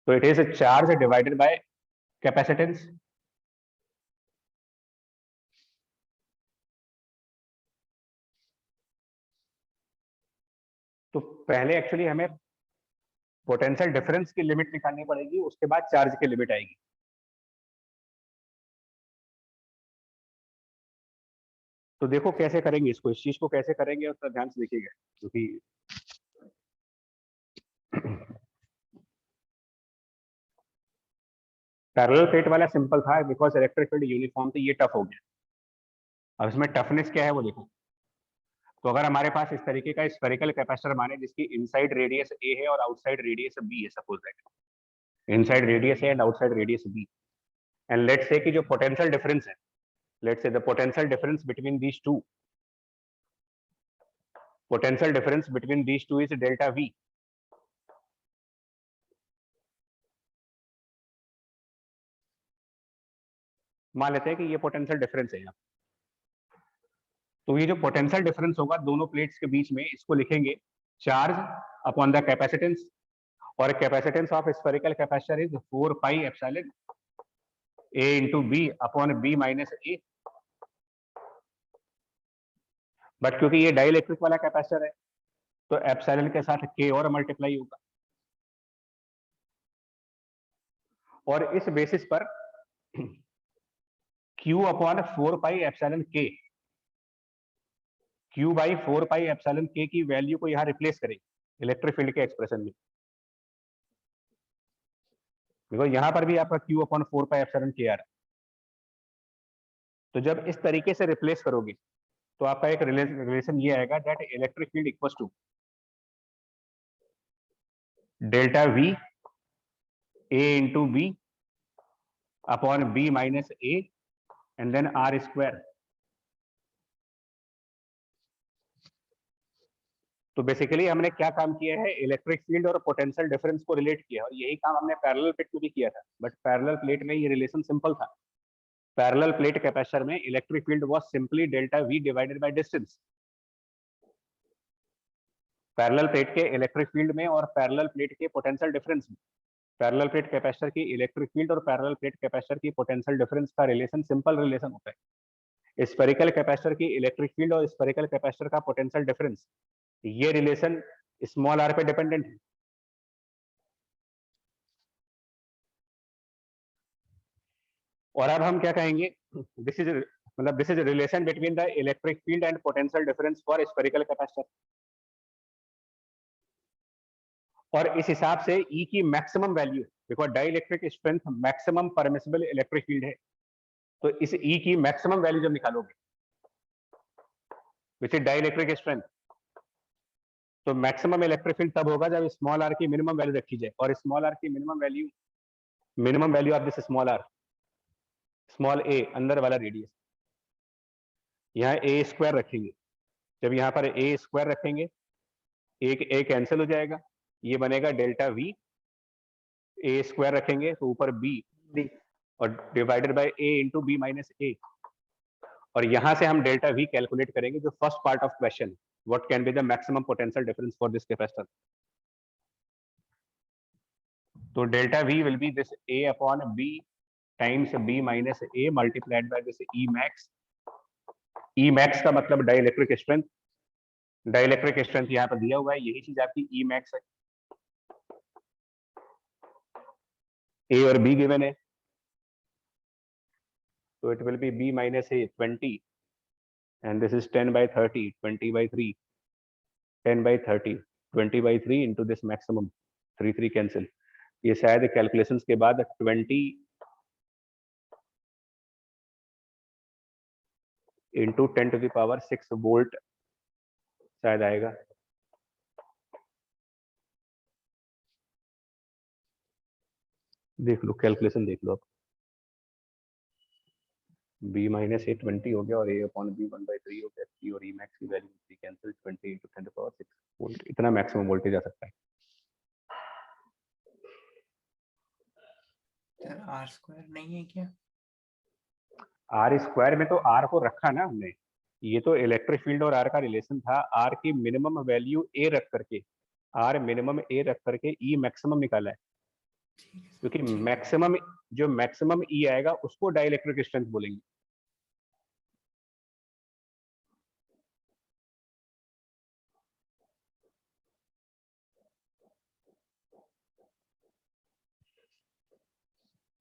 तो it is charge divided bye capacitance. तो पहले एक्चुअली हमें पोटेंशियल डिफरेंस की लिमिट निकालनी पड़ेगी, उसके बाद चार्ज की लिमिट आएगी। तो देखो कैसे करेंगे इसको, इस चीज को कैसे करेंगे उसका ध्यान से देखिएगा, क्योंकि पैरेलल प्लेट वाला सिंपल था बिकॉज इलेक्ट्रिक फील्ड यूनिफॉर्म थी, ये टफ हो गया। अब इसमें टफनेस क्या है वो देखो। तो अगर हमारे पास इस तरीके का स्फेरिकल कैपेसिटर माने जिसकी इनसाइड रेडियस a है और आउटसाइड रेडियस b है, suppose that inside radius a and outside radius b, and let's say कि जो पोटेंशियल डिफरेंस है, let's say the potential difference between these two, potential difference between these two is delta v। मान लेते हैं कि ये potential difference है यहाँ। तो ये जो पोटेंशियल डिफरेंस होगा दोनों प्लेट्स के बीच में, इसको लिखेंगे चार्ज अपॉन द कैपेसिटेंस, और capacitance of spherical capacitor is 4 pi epsilon a into B upon b minus a। But क्योंकि ये डाइलेक्ट्रिक वाला कैपेसिटर है तो एप्सिलॉन के साथ k और मल्टीप्लाई होगा, और इस बेसिस पर q upon 4 pi epsilon k Q by 4 pi epsilon K की वैल्यू को यहाँ रिप्लेस करेंगे इलेक्ट्रिक फील्ड के एक्सप्रेशन में, बिकॉज यहाँ पर भी आपका Q upon 4 pi epsilon K आ रहा है। तो जब इस तरीके से रिप्लेस करोगे तो आपका एक रिलेशन ये आएगा that electric field equals to delta V A into B upon B minus A and then R square. तो बेसिकली हमने क्या काम किया है, इलेक्ट्रिक फील्ड और पोटेंशियल डिफरेंस को रिलेट किया, और यही काम हमने पैरेलल प्लेट में भी किया था, बट पैरेलल प्लेट में ये रिलेशन सिंपल था। पैरेलल प्लेट कैपेसिटर में electric field was simply delta V divided by distance. Parallel plate के इलेक्ट्रिक फील्ड में और पैरेलल प्लेट के पोटेंशियल डिफरेंस में, पैरेलल प्लेट कैपेसिटर की इलेक्ट्रिक फील्ड और पैरेलल प्लेट कैपेसिटर की पोटेंशियल डिफरेंस का रिलेशन सिंपल रिलेशन होता है। स्फेरिकल कैपेसिटर की इलेक्ट्रिक फील्ड और स्फेरिकल कैपेसिटर का पोटेंशियल डिफरेंस, ये रिलेशन स्मॉल r पे डिपेंडेंट है। और अब हम क्या कहेंगे, this is relation between the electric field and potential difference for spherical capacitor. और इस हिसाब से E की maximum value, because dielectric strength maximum permissible electric field है, तो इस E की मैक्सिमम वैल्यू जब निकालोगे विच इज डाइइलेक्ट्रिक स्ट्रेंथ, तो मैक्सिमम इलेक्ट्रिक फील्ड तब होगा जब स्मॉल r की मिनिमम वैल्यू रखी जाए। और स्मॉल r की minimum value of this small r, small a अंदर वाला रेडियस, यहाँ a स्क्वायर रखेंगे। जब यहाँ पर a स्क्वायर रखेंगे, एक a कैंसिल हो जाएगा, ये बनेगा डेल्टा V। a स्क्वायर रखेंगे तो ऊपर b और divided by a into B minus a। और यहाँ से हम डेल्टा V कैलकुलेट करेंगे जो first part of question, what can be the maximum potential difference for this capacitor. तो delta V will be this a upon b times b minus a multiplied by this E max. E max का मतलब dielectric strength, dielectric strength यहाँ पर दिया हुआ है, यही चीज आपकी E मैक्स है। A और B गिवन है, तो it will be B minus A 20 and this is 10 by 30, 20 by 3, 10 by 30, 20 by 3 into this maximum, 3 cancel। ये शायद कैलकुलेशंस के बाद 20 into 10 to the power 6 volt शायद आएगा। देख लो कैलकुलेशन देख लो आप। b माइनस ए 20 हो गया और a अपॉन b 1/3 हो गया। c और e मैक्स की value 3 cancel, 20 into 10 to the power 6 volt, इतना मैक्सिमम वोल्टेज आ सकता है। सर आर स्क्वायर नहीं है क्या? आर स्क्वायर में तो आर को रखा ना हमने, ये तो इलेक्ट्रिक फील्ड और आर का रिलेशन था। आर की मिनिमम वैल्यू ए रख करके, आर मिनिमम ए रख करके ई मैक्सिमम निकाला है, ठीक है सर, क्योंकि ठीक है। मैक्सिमम जो मैक्सिमम ई आएगा उसको डाइइलेक्ट्रिक स्ट्रेंथ बोलेंगे।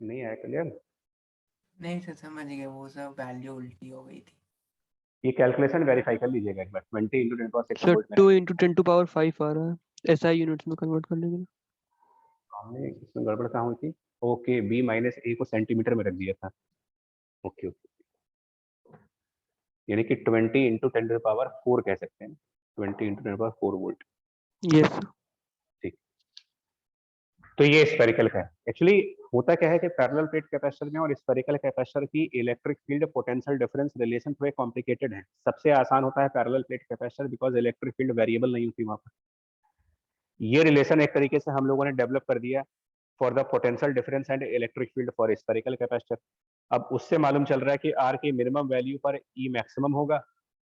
नहीं आया क्लियर? नहीं सर समझ गए, वो सब वैल्यू उल्टी हो गई थी। ये कैलकुलेशन वेरीफाई कर लीजिएगा एक बार। 20 into 10 power 6 sir volt 2 into 10 to power 5 आ रहा है SI यूनिट्स में कन्वर्ट करने के लिए। हमने इसमें गड़बड़ कहाँ हुई थी? ओके, b माइनस ए को सेंटीमीटर में रख दिया था। ओके ओके, यानी कि 20 into 10 to the power 4 कह सकते हैं, 20 into 10 to the power 4 volt. Yes sir. ठीक, तो ये स्फेरिकल का है। एक्चुअली होता क्या है कि पैरेलल प्लेट कैपेसिटर में और स्फेरिकल कैपेसिटर की electric field potential difference relation थोड़े कॉम्प्लिकेटेड है। सबसे आसान होता है parallel plate capacitor, because electric field variable नहीं होती वहां पर। ये रिलेशन एक तरीके से हम लोगों ने डेवलप कर दिया for the potential difference and electric field for spherical capacitor. अब उससे मालूम चल रहा है कि आर की मिनिमम वैल्यू पर ई मैक्सिमम होगा,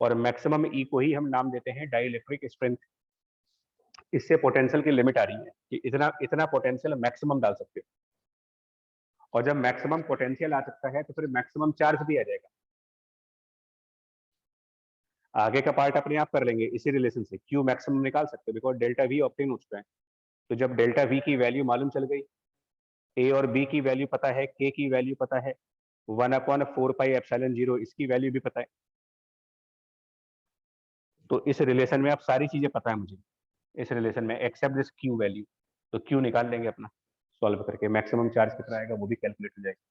और मैक्सिमम ई को ही हम नाम देते हैं डाइइलेक्ट्रिक स्ट्रेंथ। इससे पोटेंशियल की लिमिट आ रही है कि इतना इतना पोटेंशियल मैक्सिमम डाल सकते हो, और जब मैक्सिमम पोटेंशियल आ सकता है तो फिर मैक्सिमम चार्ज भी आ जाएगा। आगे का पार्ट अपने आप कर लेंगे इसी रिलेशन से, क्यू मैक्सिमम निकाल सकते हो बिकॉज डेल्टा वी ऑब्टेन हो चुका है। तो जब डेल्टा वी की वैल्यू मालूम चल गई, ए और बी की वैल्यू पता है, के की वैल्यू पता है, 1/4 पाई एप्सिलॉन 0 इसकी वैल्यू भी पता है, तो इस रिलेशन में अब सारी चीजें पता है मुझे, इस रिलेशन में एक्सेप्ट दिस क्यू वैल्यू, तो क्यू निकाल लेंगे अपना सॉल्व करके, मैक्सिमम चार्ज कितना आएगा वो भी कैलकुलेट हो जाएगा।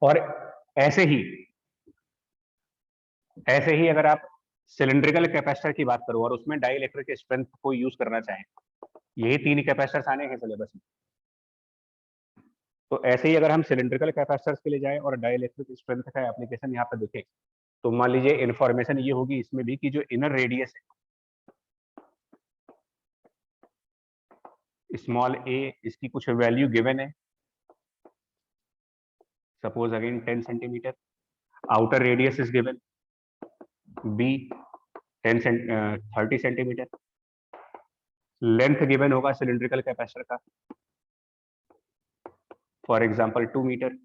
और ऐसे ही अगर आप सिलिंड्रिकल कैपेसिटर की बात करो और उसमें डाई इलेक्ट्रिक स्ट्रेंथ को यूज करना चाहें, यही 3 कैपेसिटर्स आने हैं सिलेबस में, तो ऐसे ही अगर हम सिलिंड्रिकल कैपेसिटर्स के लिए जाएं और डाई इलेक्ट्रिक स्ट्रेंथ का एप्लीकेशन यहाँ पर देखें, तो मान लीजिए इन्फॉर्मेशन ये होगी इसमें भी कि जो इनर रेडियस है स्मॉल a, इसकी कुछ वैल्यू गिवन है, suppose again 10 centimetre, outer radius is given b 30 centimetre, length given होगा सिलिंड्रिकल कैपेसिटर का for example 2 metre,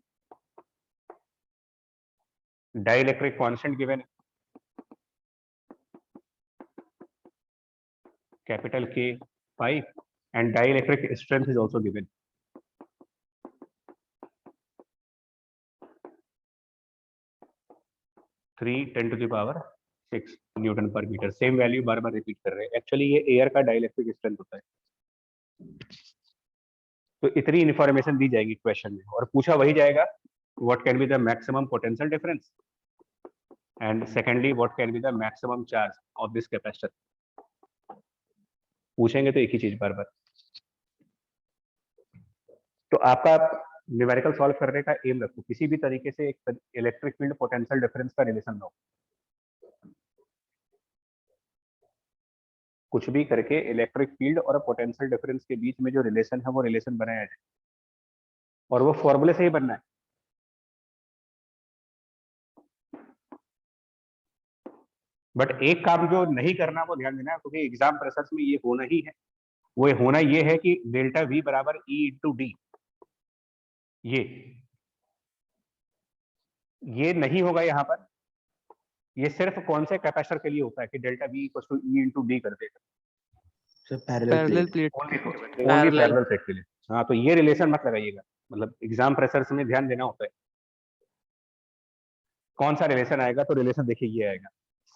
dielectric constant given capital K 5 and dielectric strength is also given. Three 10 to the power 6 newton per metre, same value बार बार repeat कर रहे हैं, actually ये air का dielectric strength होता है। तो इतनी इंफॉर्मेशन दी जाएगी क्वेश्चन में और पूछा वही जाएगा what can be the maximum potential difference and secondly what can be the maximum charge of this capacitor, पूछेंगे तो एक ही चीज बार बार। तो आपका न्यूमेरिकल सॉल्व करने का एम रखो, किसी भी तरीके से एक इलेक्ट्रिक फील्ड पोटेंशियल डिफरेंस का रिलेशन लो, कुछ भी करके इलेक्ट्रिक फील्ड और पोटेंशियल डिफरेंस के बीच में जो रिलेशन है वो रिलेशन बनाया जाए और वो फॉर्मूले से ही बनना है। बट एक काम जो नहीं करना वो ध्यान देना है, क्योंकि एग्जाम प्रेशर्स में ये होना ही है, वो होना ये है कि डेल्टा V बराबर E इंटू डी, ये नहीं होगा यहाँ पर, ये सिर्फ कौन से कैपेसिटर के लिए होता है कि delta V equal to E into D कर देगा, sir parallel parallel plate, plate only parallel plate के लिए। हाँ, तो ये रिलेशन मत लगाइएगा, मतलब एग्जाम प्रेशर्स में ध्यान देना होता है कौन सा रिलेशन आएगा। तो रिलेशन देखिए ये आएगा,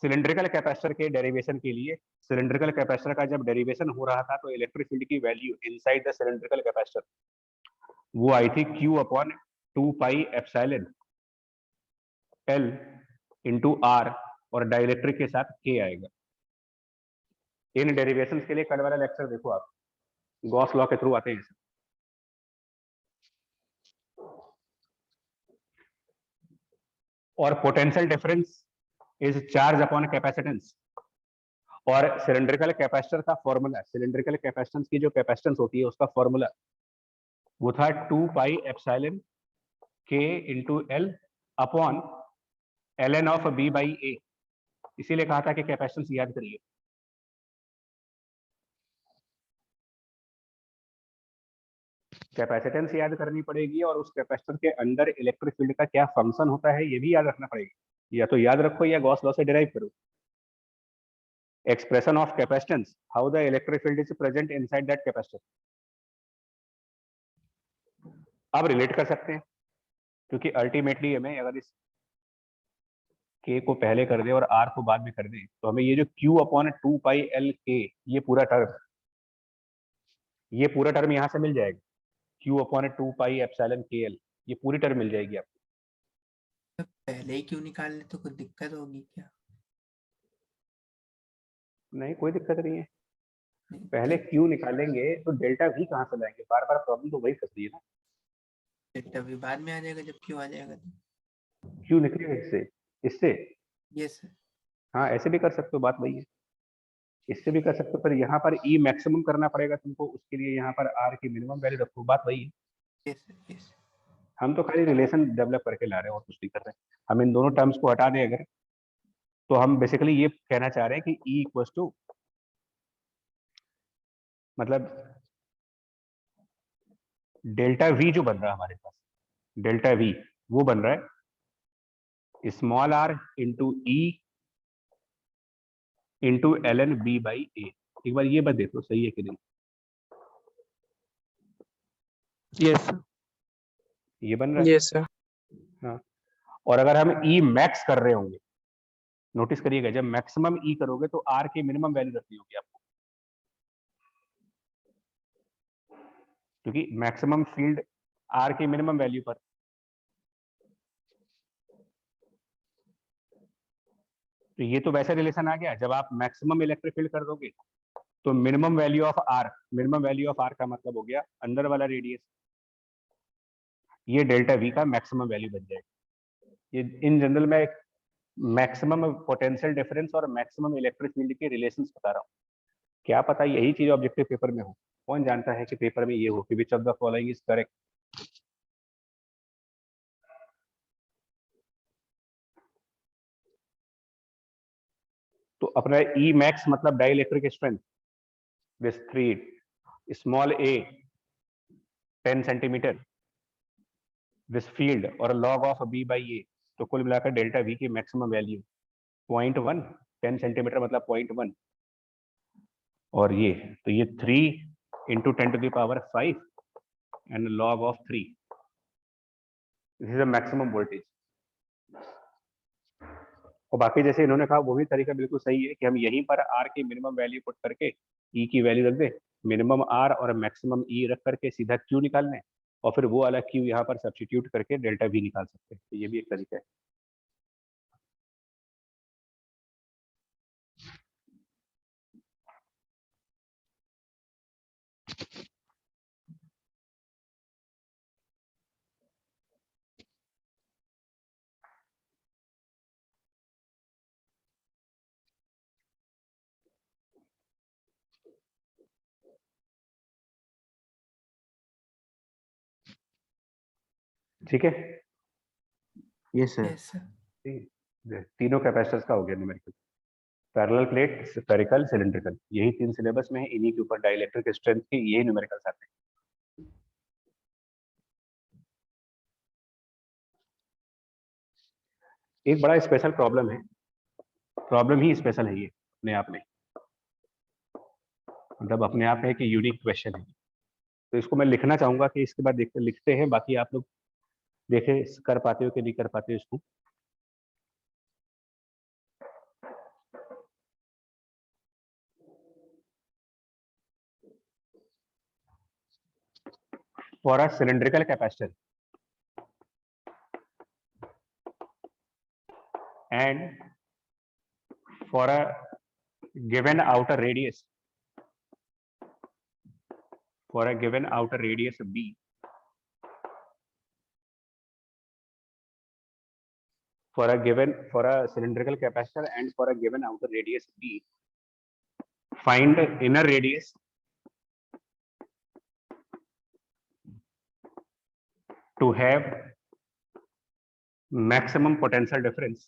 सिलिंड्रिकल कैपेसिटर के डेरिवेशन के लिए, सिलिंड्रिकल कैपेसिटर का जब डेरिवेशन हो रहा था तो इलेक्ट्रिक फील्ड की value inside the cylindrical capacitor वो आई थी Q upon 2 pi epsilon L into R और डाइलेक्ट्रिक के साथ K आएगा। इन डेरिवेशन के लिए कल वाला लेक्चर देखो आप, गॉस लॉ के थ्रू आते हैं। और potential difference is charge upon capacitance, और सिलिंड्रिकल कैपेसिटर का फॉर्मूला, सिलिंड्रिकल कैपेसिटेंस की जो कैपेसिटेंस होती है उसका फॉर्मूला वो था 2 pi epsilon K into L upon ln of B by A, इसीलिए कहा था कि कैपेसिटेंस याद करिए। कैपेसिटेंस याद करनी पड़ेगी और उस कैपेसिटर के अंदर इलेक्ट्रिक फील्ड का क्या फंक्शन होता है ये भी याद रखना पड़ेगा, या तो याद रखो या गॉस लॉ से डिराइव करो। Expression of capacitance, how the electric field is present inside that capacitor, अब रिलेट कर सकते हैं, क्योंकि अल्टीमेटली हमें अगर इस K को पहले कर दे और R को बाद में कर दे तो हमें ये जो Q अपॉन 2 पाई L K ये पूरा टर्म यहाँ से मिल जाएगा, Q upon 2 pi epsilon KL ये पूरी टर्म मिल जाएगी आपको। तो पहले ही क्यों निकाल ले, तो कुछ दिक्कत होगी क्या? नहीं, कोई दिक्कत नहीं है, नहीं, पहले Q निकालेंगे तो डेल्टा V कहाँ से लाएंगे, बार बार प्रॉब्लम तो वही करती है ना। डेल्टा V बाद में आ जाएगा जब क्यों आ जाएगा तो। Q निकलेगा इससे यस सर। हाँ, ऐसे भी कर सकते हो, बात वही है, इससे भी कर सकते हो, पर यहाँ पर E मैक्सिमम करना पड़ेगा तुमको, उसके लिए यहाँ पर R की मिनिमम वैल्यू रखो, बात वही है। Yes sir, yes. हम तो खाली रिलेशन डेवलप करके ला रहे हैं और कुछ नहीं कर रहे हैं। हम इन दोनों टर्म्स को हटा दें अगर, तो हम बेसिकली ये कहना चाह रहे हैं कि E इक्वल टू, मतलब डेल्टा V जो बन रहा है हमारे पास, डेल्टा V वो बन रहा है small r into E into ln b by a। एक बार ये बात देखो सही है कि नहीं, यस सर। ये बन रहा है। Yes sir. हाँ, और अगर हम ई मैक्स कर रहे होंगे, नोटिस करिएगा जब मैक्सिमम ई करोगे तो आर की मिनिमम वैल्यू रखनी होगी आपको, क्योंकि मैक्सिमम फील्ड आर की मिनिमम वैल्यू पर। तो ये तो वैसा रिलेशन आ गया, जब आप मैक्सिमम इलेक्ट्रिक फील्ड कर दोगे तो minimum value of R, minimum value of R का मतलब हो गया अंदर वाला रेडियस, ये डेल्टा वी का मैक्सिमम वैल्यू बन जाएगा। ये इन जनरल में मैक्सिमम पोटेंशियल डिफरेंस और मैक्सिमम इलेक्ट्रिक फील्ड के रिलेशंस बता रहा हूँ। क्या पता यही चीज ऑब्जेक्टिव पेपर में हो, कौन जानता है कि पेपर में ये हो कि which of the following is correct. तो अपना ई मैक्स मतलब dielectric strength, this 3 small a 10 centimetre, this field और log of b by a, तो कुल मिलाकर डेल्टा v की मैक्सिमम वैल्यू 0.1, 10 सेंटीमीटर मतलब 0.1, और ये तो ये 3 into 10⁵ and log of 3, this is the maximum voltage. और बाकी जैसे इन्होंने कहा वो भी तरीका बिल्कुल सही है कि हम यहीं पर आर की मिनिमम वैल्यू पुट करके ई की वैल्यू रख दें, मिनिमम आर और मैक्सिमम ई रख करके सीधा क्यू निकाल लें, और फिर वो वाला क्यू यहाँ पर सब्स्टिट्यूट करके डेल्टा वी निकाल सकते हैं। तो ये भी एक तरीका है। ठीक है, यस सर। Yes sir. तीनों कैपेसिटर्स का हो गया numerical, parallel plate, spherical, cylindrical, यही 3 सिलेबस में है, इन्हीं के ऊपर डाइलेक्ट्रिक स्ट्रेंथ के यही न्यूमेरिकल्स आते हैं। एक बड़ा स्पेशल प्रॉब्लम है, प्रॉब्लम ही स्पेशल है ये अपने आप में, मतलब अपने आप में एक यूनिक क्वेश्चन है। तो इसको मैं लिखना चाहूंगा कि इसके बाद लिखते हैं, बाकी आप लोग देखें कर पाते हो कि नहीं कर पाते हो इसको। For a cylindrical capacitor and for a given outer radius, for a given outer radius b, for a cylindrical capacitor and for a given outer radius b, find inner radius to have maximum potential difference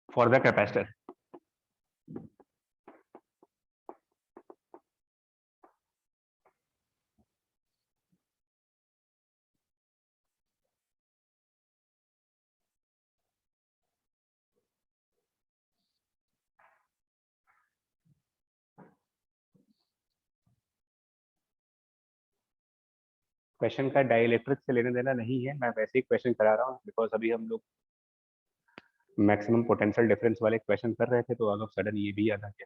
for the capacitor। Question का dielectric से लेने देना नहीं है, मैं वैसे ही question करा रहा हूँ बिकॉज अभी हम लोग मैक्सिमम पोटेंशियल डिफरेंस वाले क्वेश्चन कर रहे थे, तो ऑल ऑफ सडन ये भी याद आ गया।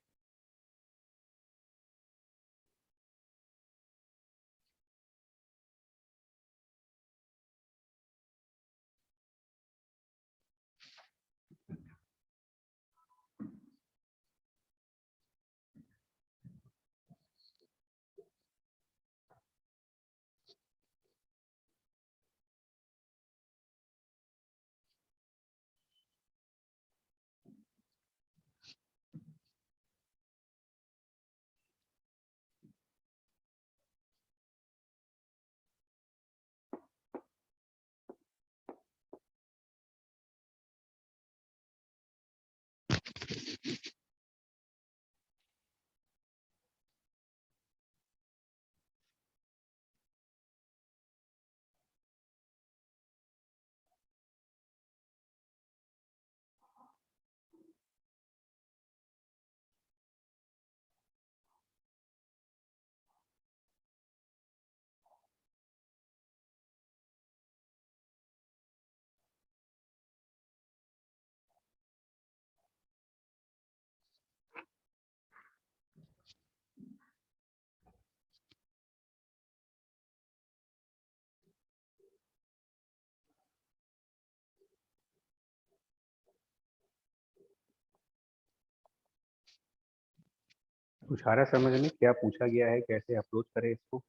कुछ आ रहा समझ नहीं क्या पूछा गया है, कैसे अप्रोच करें इसको?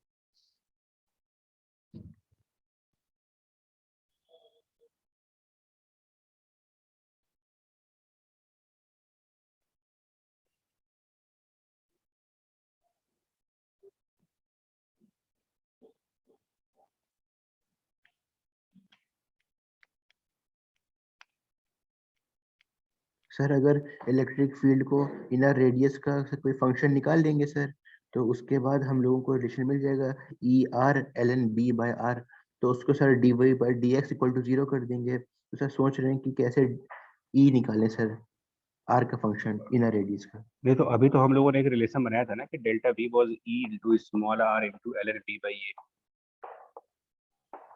सर अगर इलेक्ट्रिक फील्ड को इनर रेडियस का कोई फंक्शन निकाल लेंगे सर, तो उसके बाद हम लोगों को रिलेशन मिल जाएगा E R L N B by R. तो उसको sir D Y by D X equal to 0 कर देंगे। तो सर सोच रहे हैं कि कैसे ई निकालें सर, आर का फंक्शन इनर रेडियस का। ये तो अभी तो हम लोगों ने एक रिलेशन बनाया था ना कि delta V was E into small R into L N D by A.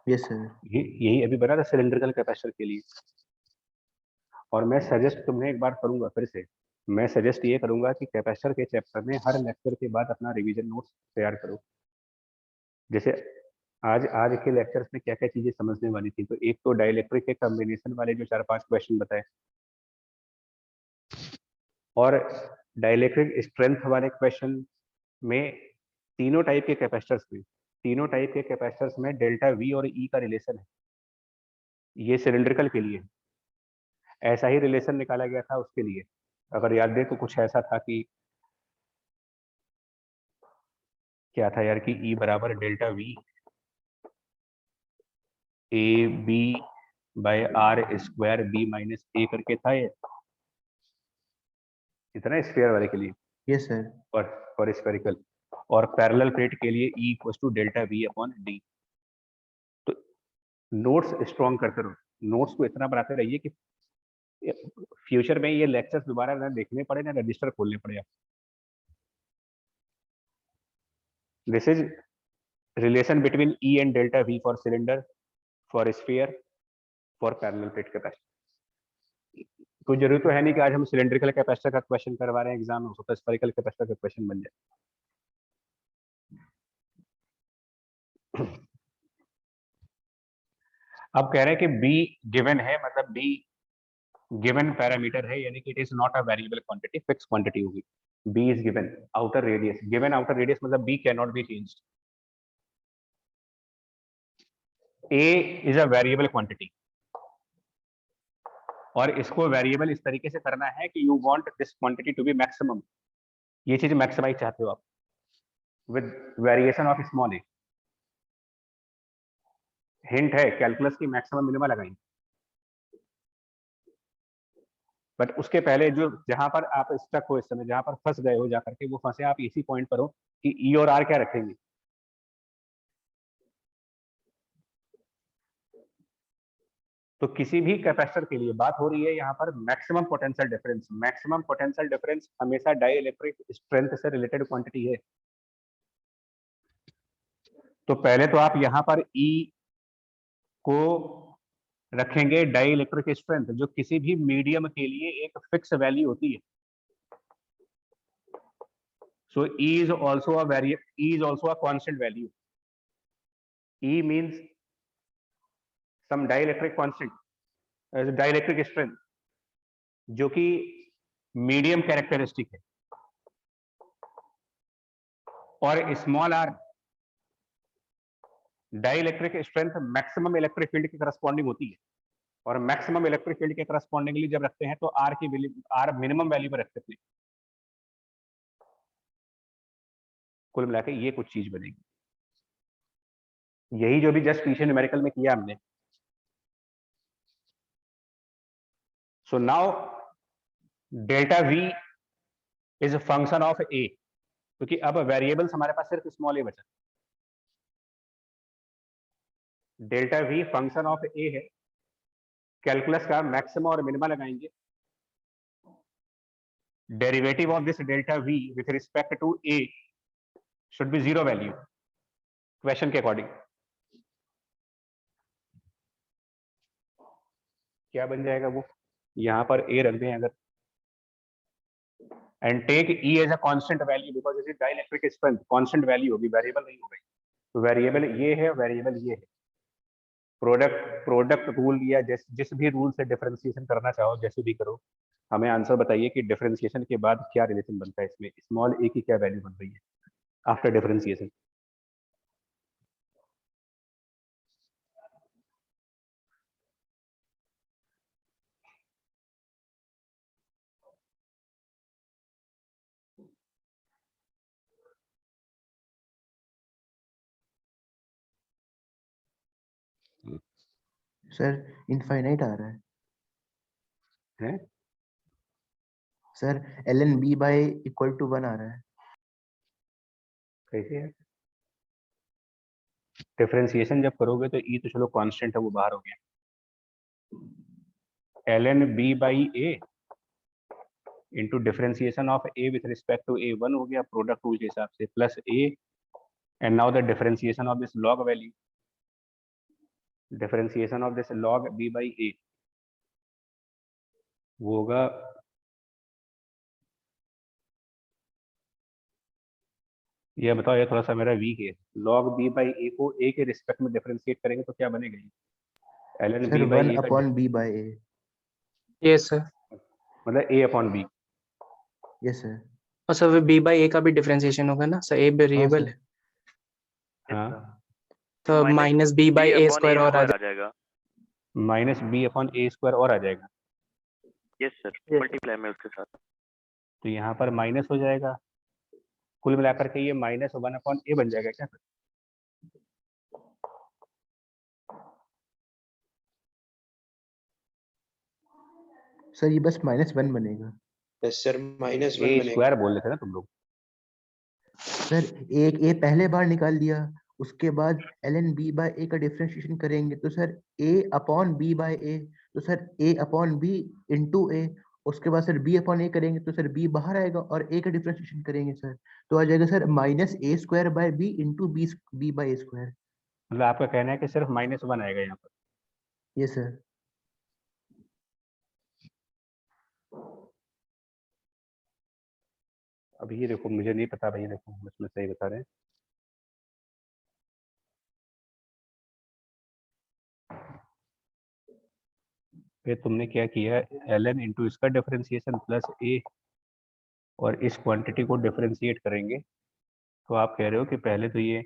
Yes sir. यही अभी बना था सिलेंड्रिकल कैपेसिटर के लिए। और मैं सजेस्ट तुम्हें एक बार करूंगा, फिर से मैं सजेस्ट ये करूंगा कि कैपेसिटर के चैप्टर में हर लेक्चर के बाद अपना रिवीजन नोट्स तैयार करो। जैसे आज आज के लेक्चर्स में क्या क्या चीजें समझने वाली थी, तो एक तो डाइलेक्ट्रिक के कॉम्बिनेशन वाले जो 4-5 क्वेश्चन बताए, और डाइलेक्ट्रिक स्ट्रेंथ वाले क्वेश्चन में तीनों टाइप के कैपेसिटर्स में डेल्टा वी और ई का रिलेशन है। ये सिलिंड्रिकल के लिए ऐसा ही रिलेशन निकाला गया था उसके लिए। अगर याद दे तो कुछ ऐसा था कि क्या था यार, कि ई बराबर delta V A B by R square B minus A करके था ये, इतना स्फीयर वाले के लिए। Yes sir. और स्फेरिकल और पैरेलल प्लेट के लिए E equal to delta V upon D. तो नोट्स स्ट्रॉन्ग करते रहो, नोट्स को इतना बनाते रहिए कि फ्यूचर में ये लेक्चर्स दोबारा ना देखने पड़े ना रजिस्टर खोलने पड़े। This is relation between E and delta we for cylinder, for sphere, for parallel plate capacitor. कोई जरूरी तो है नहीं कि आज हम सिलेंड्रिकल कैपेसिटर का क्वेश्चन करवा रहे हैं एग्जाम में, हो सकता है स्फेरिकल कैपेसिटर का क्वेश्चन बन जाए। अब कह रहे हैं कि बी गिवन है, मतलब बी गिवन पैरामीटर है, यानी कि it is not a variable quantity, fix quantity होगी। B is given outer radius, given outer radius मतलब B can not be changed. A is a variable quantity, और इसको variable इस तरीके से करना है कि you want this quantity to be maximum, ये चीज मैक्सिमाइज चाहते हो आप with variation of small A. Hint है कैलकुलस की मैक्सिमम मिनिमम लगाएंगे, बट उसके पहले जो जहां पर आप स्टक हो, इस समय जहां पर फंस गए हो जाकर के, वो फंसे आप इसी पॉइंट पर हो कि ई और आर क्या रखेंगे। तो किसी भी कैपेसिटर के लिए बात हो रही है यहाँ पर maximum potential difference. Maximum potential difference हमेशा डाइइलेक्ट्रिक स्ट्रेंथ से रिलेटेड क्वांटिटी है। तो पहले तो आप यहाँ पर ई को रखेंगे डाइइलेक्ट्रिक स्ट्रेंथ, जो किसी भी मीडियम के लिए एक फिक्स वैल्यू होती है। So E is also a E is also a constant value. E means some dielectric constant, dielectric strength, जो कि मीडियम कैरेक्टरिस्टिक है। और small R dielectric strength maximum electric field के करस्पॉन्डिंग होती है, और मैक्सिमम इलेक्ट्रिक फील्ड के correspondingly जब रखते हैं तो आर की आर मिनिमम वैल्यू पर रखते हैं। कुल मिला के ये कुछ चीज बनेगी, यही जो भी जस्ट पीछे न्यूमेरिकल में किया हमने। So now delta V is a function of A, क्योंकि अब वेरिएबल्स हमारे पास सिर्फ स्मॉल ए बचा। Delta V function of A है, कैलकुलस का मैक्सिमम और मिनिमम लगाएंगे। Derivative of this delta V with respect to A should be 0 value question के अकॉर्डिंग। क्या बन जाएगा वो, यहां पर ए रख दें अगर, and take E as a constant value because it is dielectric strength, constant value होगी, वेरिएबल नहीं होगी। तो वेरिएबल ये है, वेरिएबल ये है। प्रोडक्ट रूल या जिस भी रूल से डिफरेंशिएशन करना चाहो, जैसे भी करो, हमें आंसर बताइए कि डिफरेंशिएशन के बाद क्या रिलेशन बनता है, इसमें स्मॉल ए की क्या वैल्यू बन रही है आफ्टर डिफरेंशिएशन। सर इनफाइनाइट आ रहा है है sir, ln b by equal to 1 आ रहा है। कैसे है? डिफरेंशिएशन जब करोगे तो ई तो चलो कांस्टेंट है, वो बाहर हो गया। ln b by A into differentiation of A with respect to A 1 हो गया प्रोडक्ट रूल के हिसाब से, plus A and now the differentiation of this log value, differentiation of this log b by A वो होगा ये बताओ, ये थोड़ा सा मेरा वीक है। log b बाई ए को a के रिस्पेक्ट में डिफरेंशिएट करेंगे तो क्या बनेगा ये? ln sir b by 1 A का upon b by a। Yes sir. मतलब a upon b। Yes sir. और सर b बाई ए का भी डिफरेंशिएशन होगा ना सर, ए वेरिएबल है हाँ, तो minus b by A square और आ जाएगा। माइनस b अपॉन ए स्क्वायर और आ जाएगा। Yes sir, Yes. मल्टीप्लाई में उसके साथ। तो यहाँ पर माइनस हो जाएगा, कुल मिलाकर के ये माइनस 1 अपॉन ए बन जाएगा क्या? सर ये बस -1 बनेगा। यस सर, -1 ए बनेगा। स्क्वायर बोल रहे थे ना तुम लोग। सर एक ए पहले बार निकाल दिया, उसके बाद ln b बाय a का डिफरेंशिएशन करेंगे तो sir a upon b by a, तो sir a upon b into a, उसके बाद सर b अपॉन a करेंगे तो सर b बाहर आएगा और a का डिफरेंशिएशन करेंगे सर तो आ जाएगा sir minus a square by b into b by a square. मतलब आपका कहना है कि सिर्फ -1 आएगा यहाँ पर। ये सर। अब ये देखो, मुझे नहीं पता भाई, देखो हम इसमें सही बता रहे हैं। फिर तुमने क्या किया, ln इंटू इसका डिफरेंशिएशन प्लस a, और इस क्वांटिटी को डिफरेंशिएट करेंगे तो आप कह रहे हो कि पहले तो ये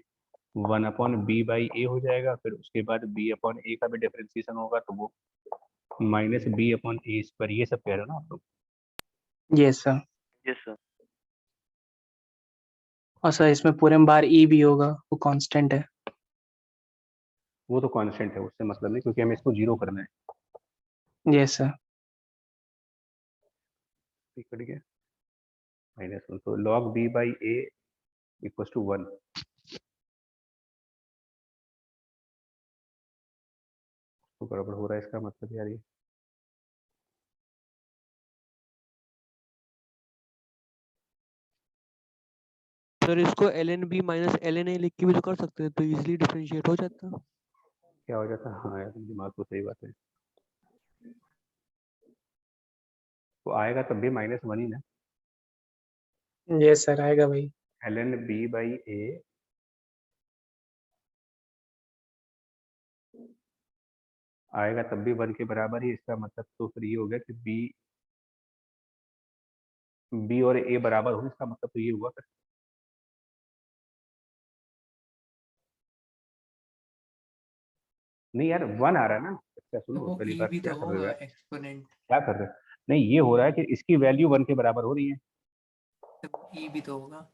1 अपॉन b बाई ए हो जाएगा, फिर उसके बाद b अपॉन ए का भी डिफरेंशिएशन होगा तो वो माइनस b अपॉन ए स्क्वायर, ये सब कह रहे हो ना आप लोग? Yes sir. Yes sir. और सर इसमें पूरे में बार e भी होगा, वो कांस्टेंट है। वो तो कांस्टेंट है, उससे मतलब नहीं, क्योंकि हमें इसको 0 करना है। Yes sir. कट गया -1, तो log b by A equal to 1। तो गड़बड़ हो रहा है इसका मतलब यार ये। सर इसको ln b minus ln a लिख के भी तो कर सकते हैं, तो इजीली डिफरेंशिएट हो जाता है। क्या हो जाता है? हाँ यार, दिमाग तो सही बात है। तो आएगा तब भी -1 ही ना। यस सर, आएगा भाई। ln b बाई ए आएगा तब भी 1 के बराबर ही, इसका मतलब तो फिर ये हो गया कि b और a बराबर हो, इसका मतलब तो ये हुआ फिर। नहीं यार 1 आ रहा है ना। अच्छा सुनो, वो पहली e बात भी क्या तो कर रहे हो होगा यार, एक्सपोनेंट, क्या कर रहे हो? नहीं, ये हो रहा है कि इसकी वैल्यू 1 के बराबर हो रही है। तब e भी तो होगा।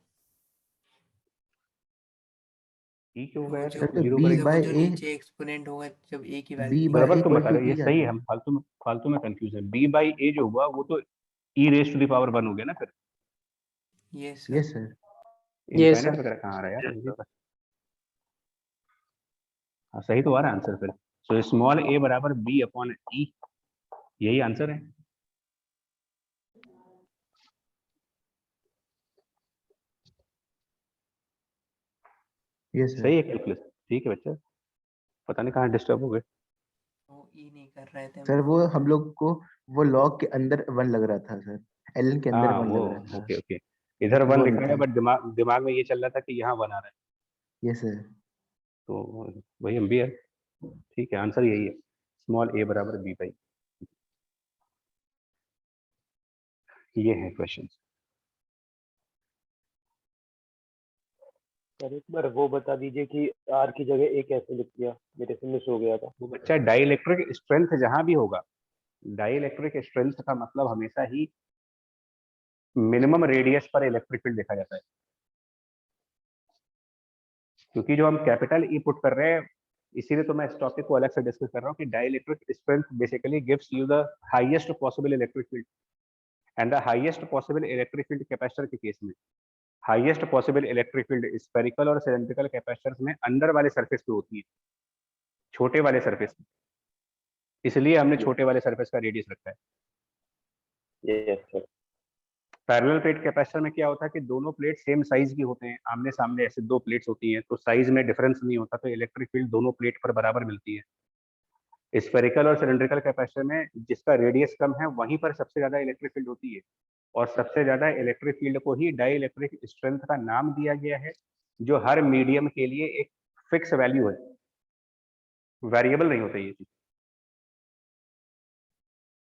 ई क्यों वो होगा यार, जो सर तो जीरो b करेंगे वो बाय जो a, नीचे एक्सपोनेंट होगा जब a की b वैल्यू बाय a बराबर तो इक्वल बता टू रहे, ये b आ सही है। जाएगा। हम फालतू में कंफ्यूज है। b बाई ए जो हुआ वो तो e raise to the power 1 हो गया ना फिर। ये yes sir. Sir. Yes, infinite sir. वगैरह कहाँ आ रहा है यार, Yes, मुझे sir. पता। हाँ सही तो आ रहा है आंसर फिर। सो स्मॉल a बराबर b अपॉन ई, यही आंसर है। Yes sir. सही है कैलकुलेशन, ठीक है बच्चा। पता नहीं कहाँ डिस्टर्ब हो गए। वो e नहीं कर रहे थे हम सर लोग। वो हम लोग को वो लॉग के अंदर 1 लग रहा था सर, ln के अंदर हाँ 1 वो, लग रहा था। ओके ओके, इधर 1 वो लिख नहीं रहे हैं था। बट दिमाग में ये चल रहा था कि यहाँ 1 आ रहा है, यस सर। तो वही हम भी है। ठीक। ठीक है, आंसर यही है, स्मॉल a बराबर b बाई। ये है क्वेश्चन। सर एक बार वो बता दीजिए कि आर की जगह ए कैसे लिख दिया, मेरे से मिस हो गया था। वो बच्चा डाइलेक्ट्रिक स्ट्रेंथ जहां भी होगा, डाइलेक्ट्रिक स्ट्रेंथ का मतलब हमेशा ही मिनिमम रेडियस पर इलेक्ट्रिक फील्ड देखा जाता है, क्योंकि जो हम कैपिटल ई पुट कर रहे हैं, इसीलिए तो मैं इस टॉपिक को अलग से डिस्कस कर रहा हूँ कि dielectric strength basically gives you the highest possible electric field, and the highest possible electric field capacitor के केस में highest possible electric field spherical और सिलेंड्रिकल कैपेसिटर्स में अंदर वाले सरफेस पे होती है, छोटे वाले सरफेस पे, इसलिए हमने छोटे वाले सरफेस का रेडियस रखा है। Yes sir. Parallel plate capacitor में क्या होता है कि दोनों प्लेट सेम साइज की होते हैं, आमने सामने ऐसे दो प्लेट्स होती हैं, तो साइज में डिफरेंस नहीं होता, तो इलेक्ट्रिक फील्ड दोनों प्लेट पर बराबर मिलती है। स्फेरिकल और सिलेंड्रिकल कैपेसिटर में जिसका रेडियस कम है वहीं पर सबसे ज्यादा इलेक्ट्रिक फील्ड होती है, और सबसे ज्यादा इलेक्ट्रिक फील्ड को ही डाइलेक्ट्रिक स्ट्रेंथ का नाम दिया गया है, जो हर मीडियम के लिए एक फिक्स वैल्यू है, वेरिएबल नहीं होता ये चीज,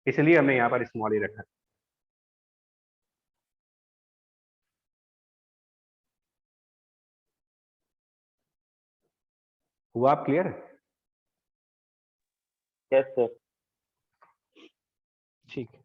इसलिए हमने यहाँ पर स्मॉल ए रखा है। हुआ आप क्लियर? Yes sir. ठीक है।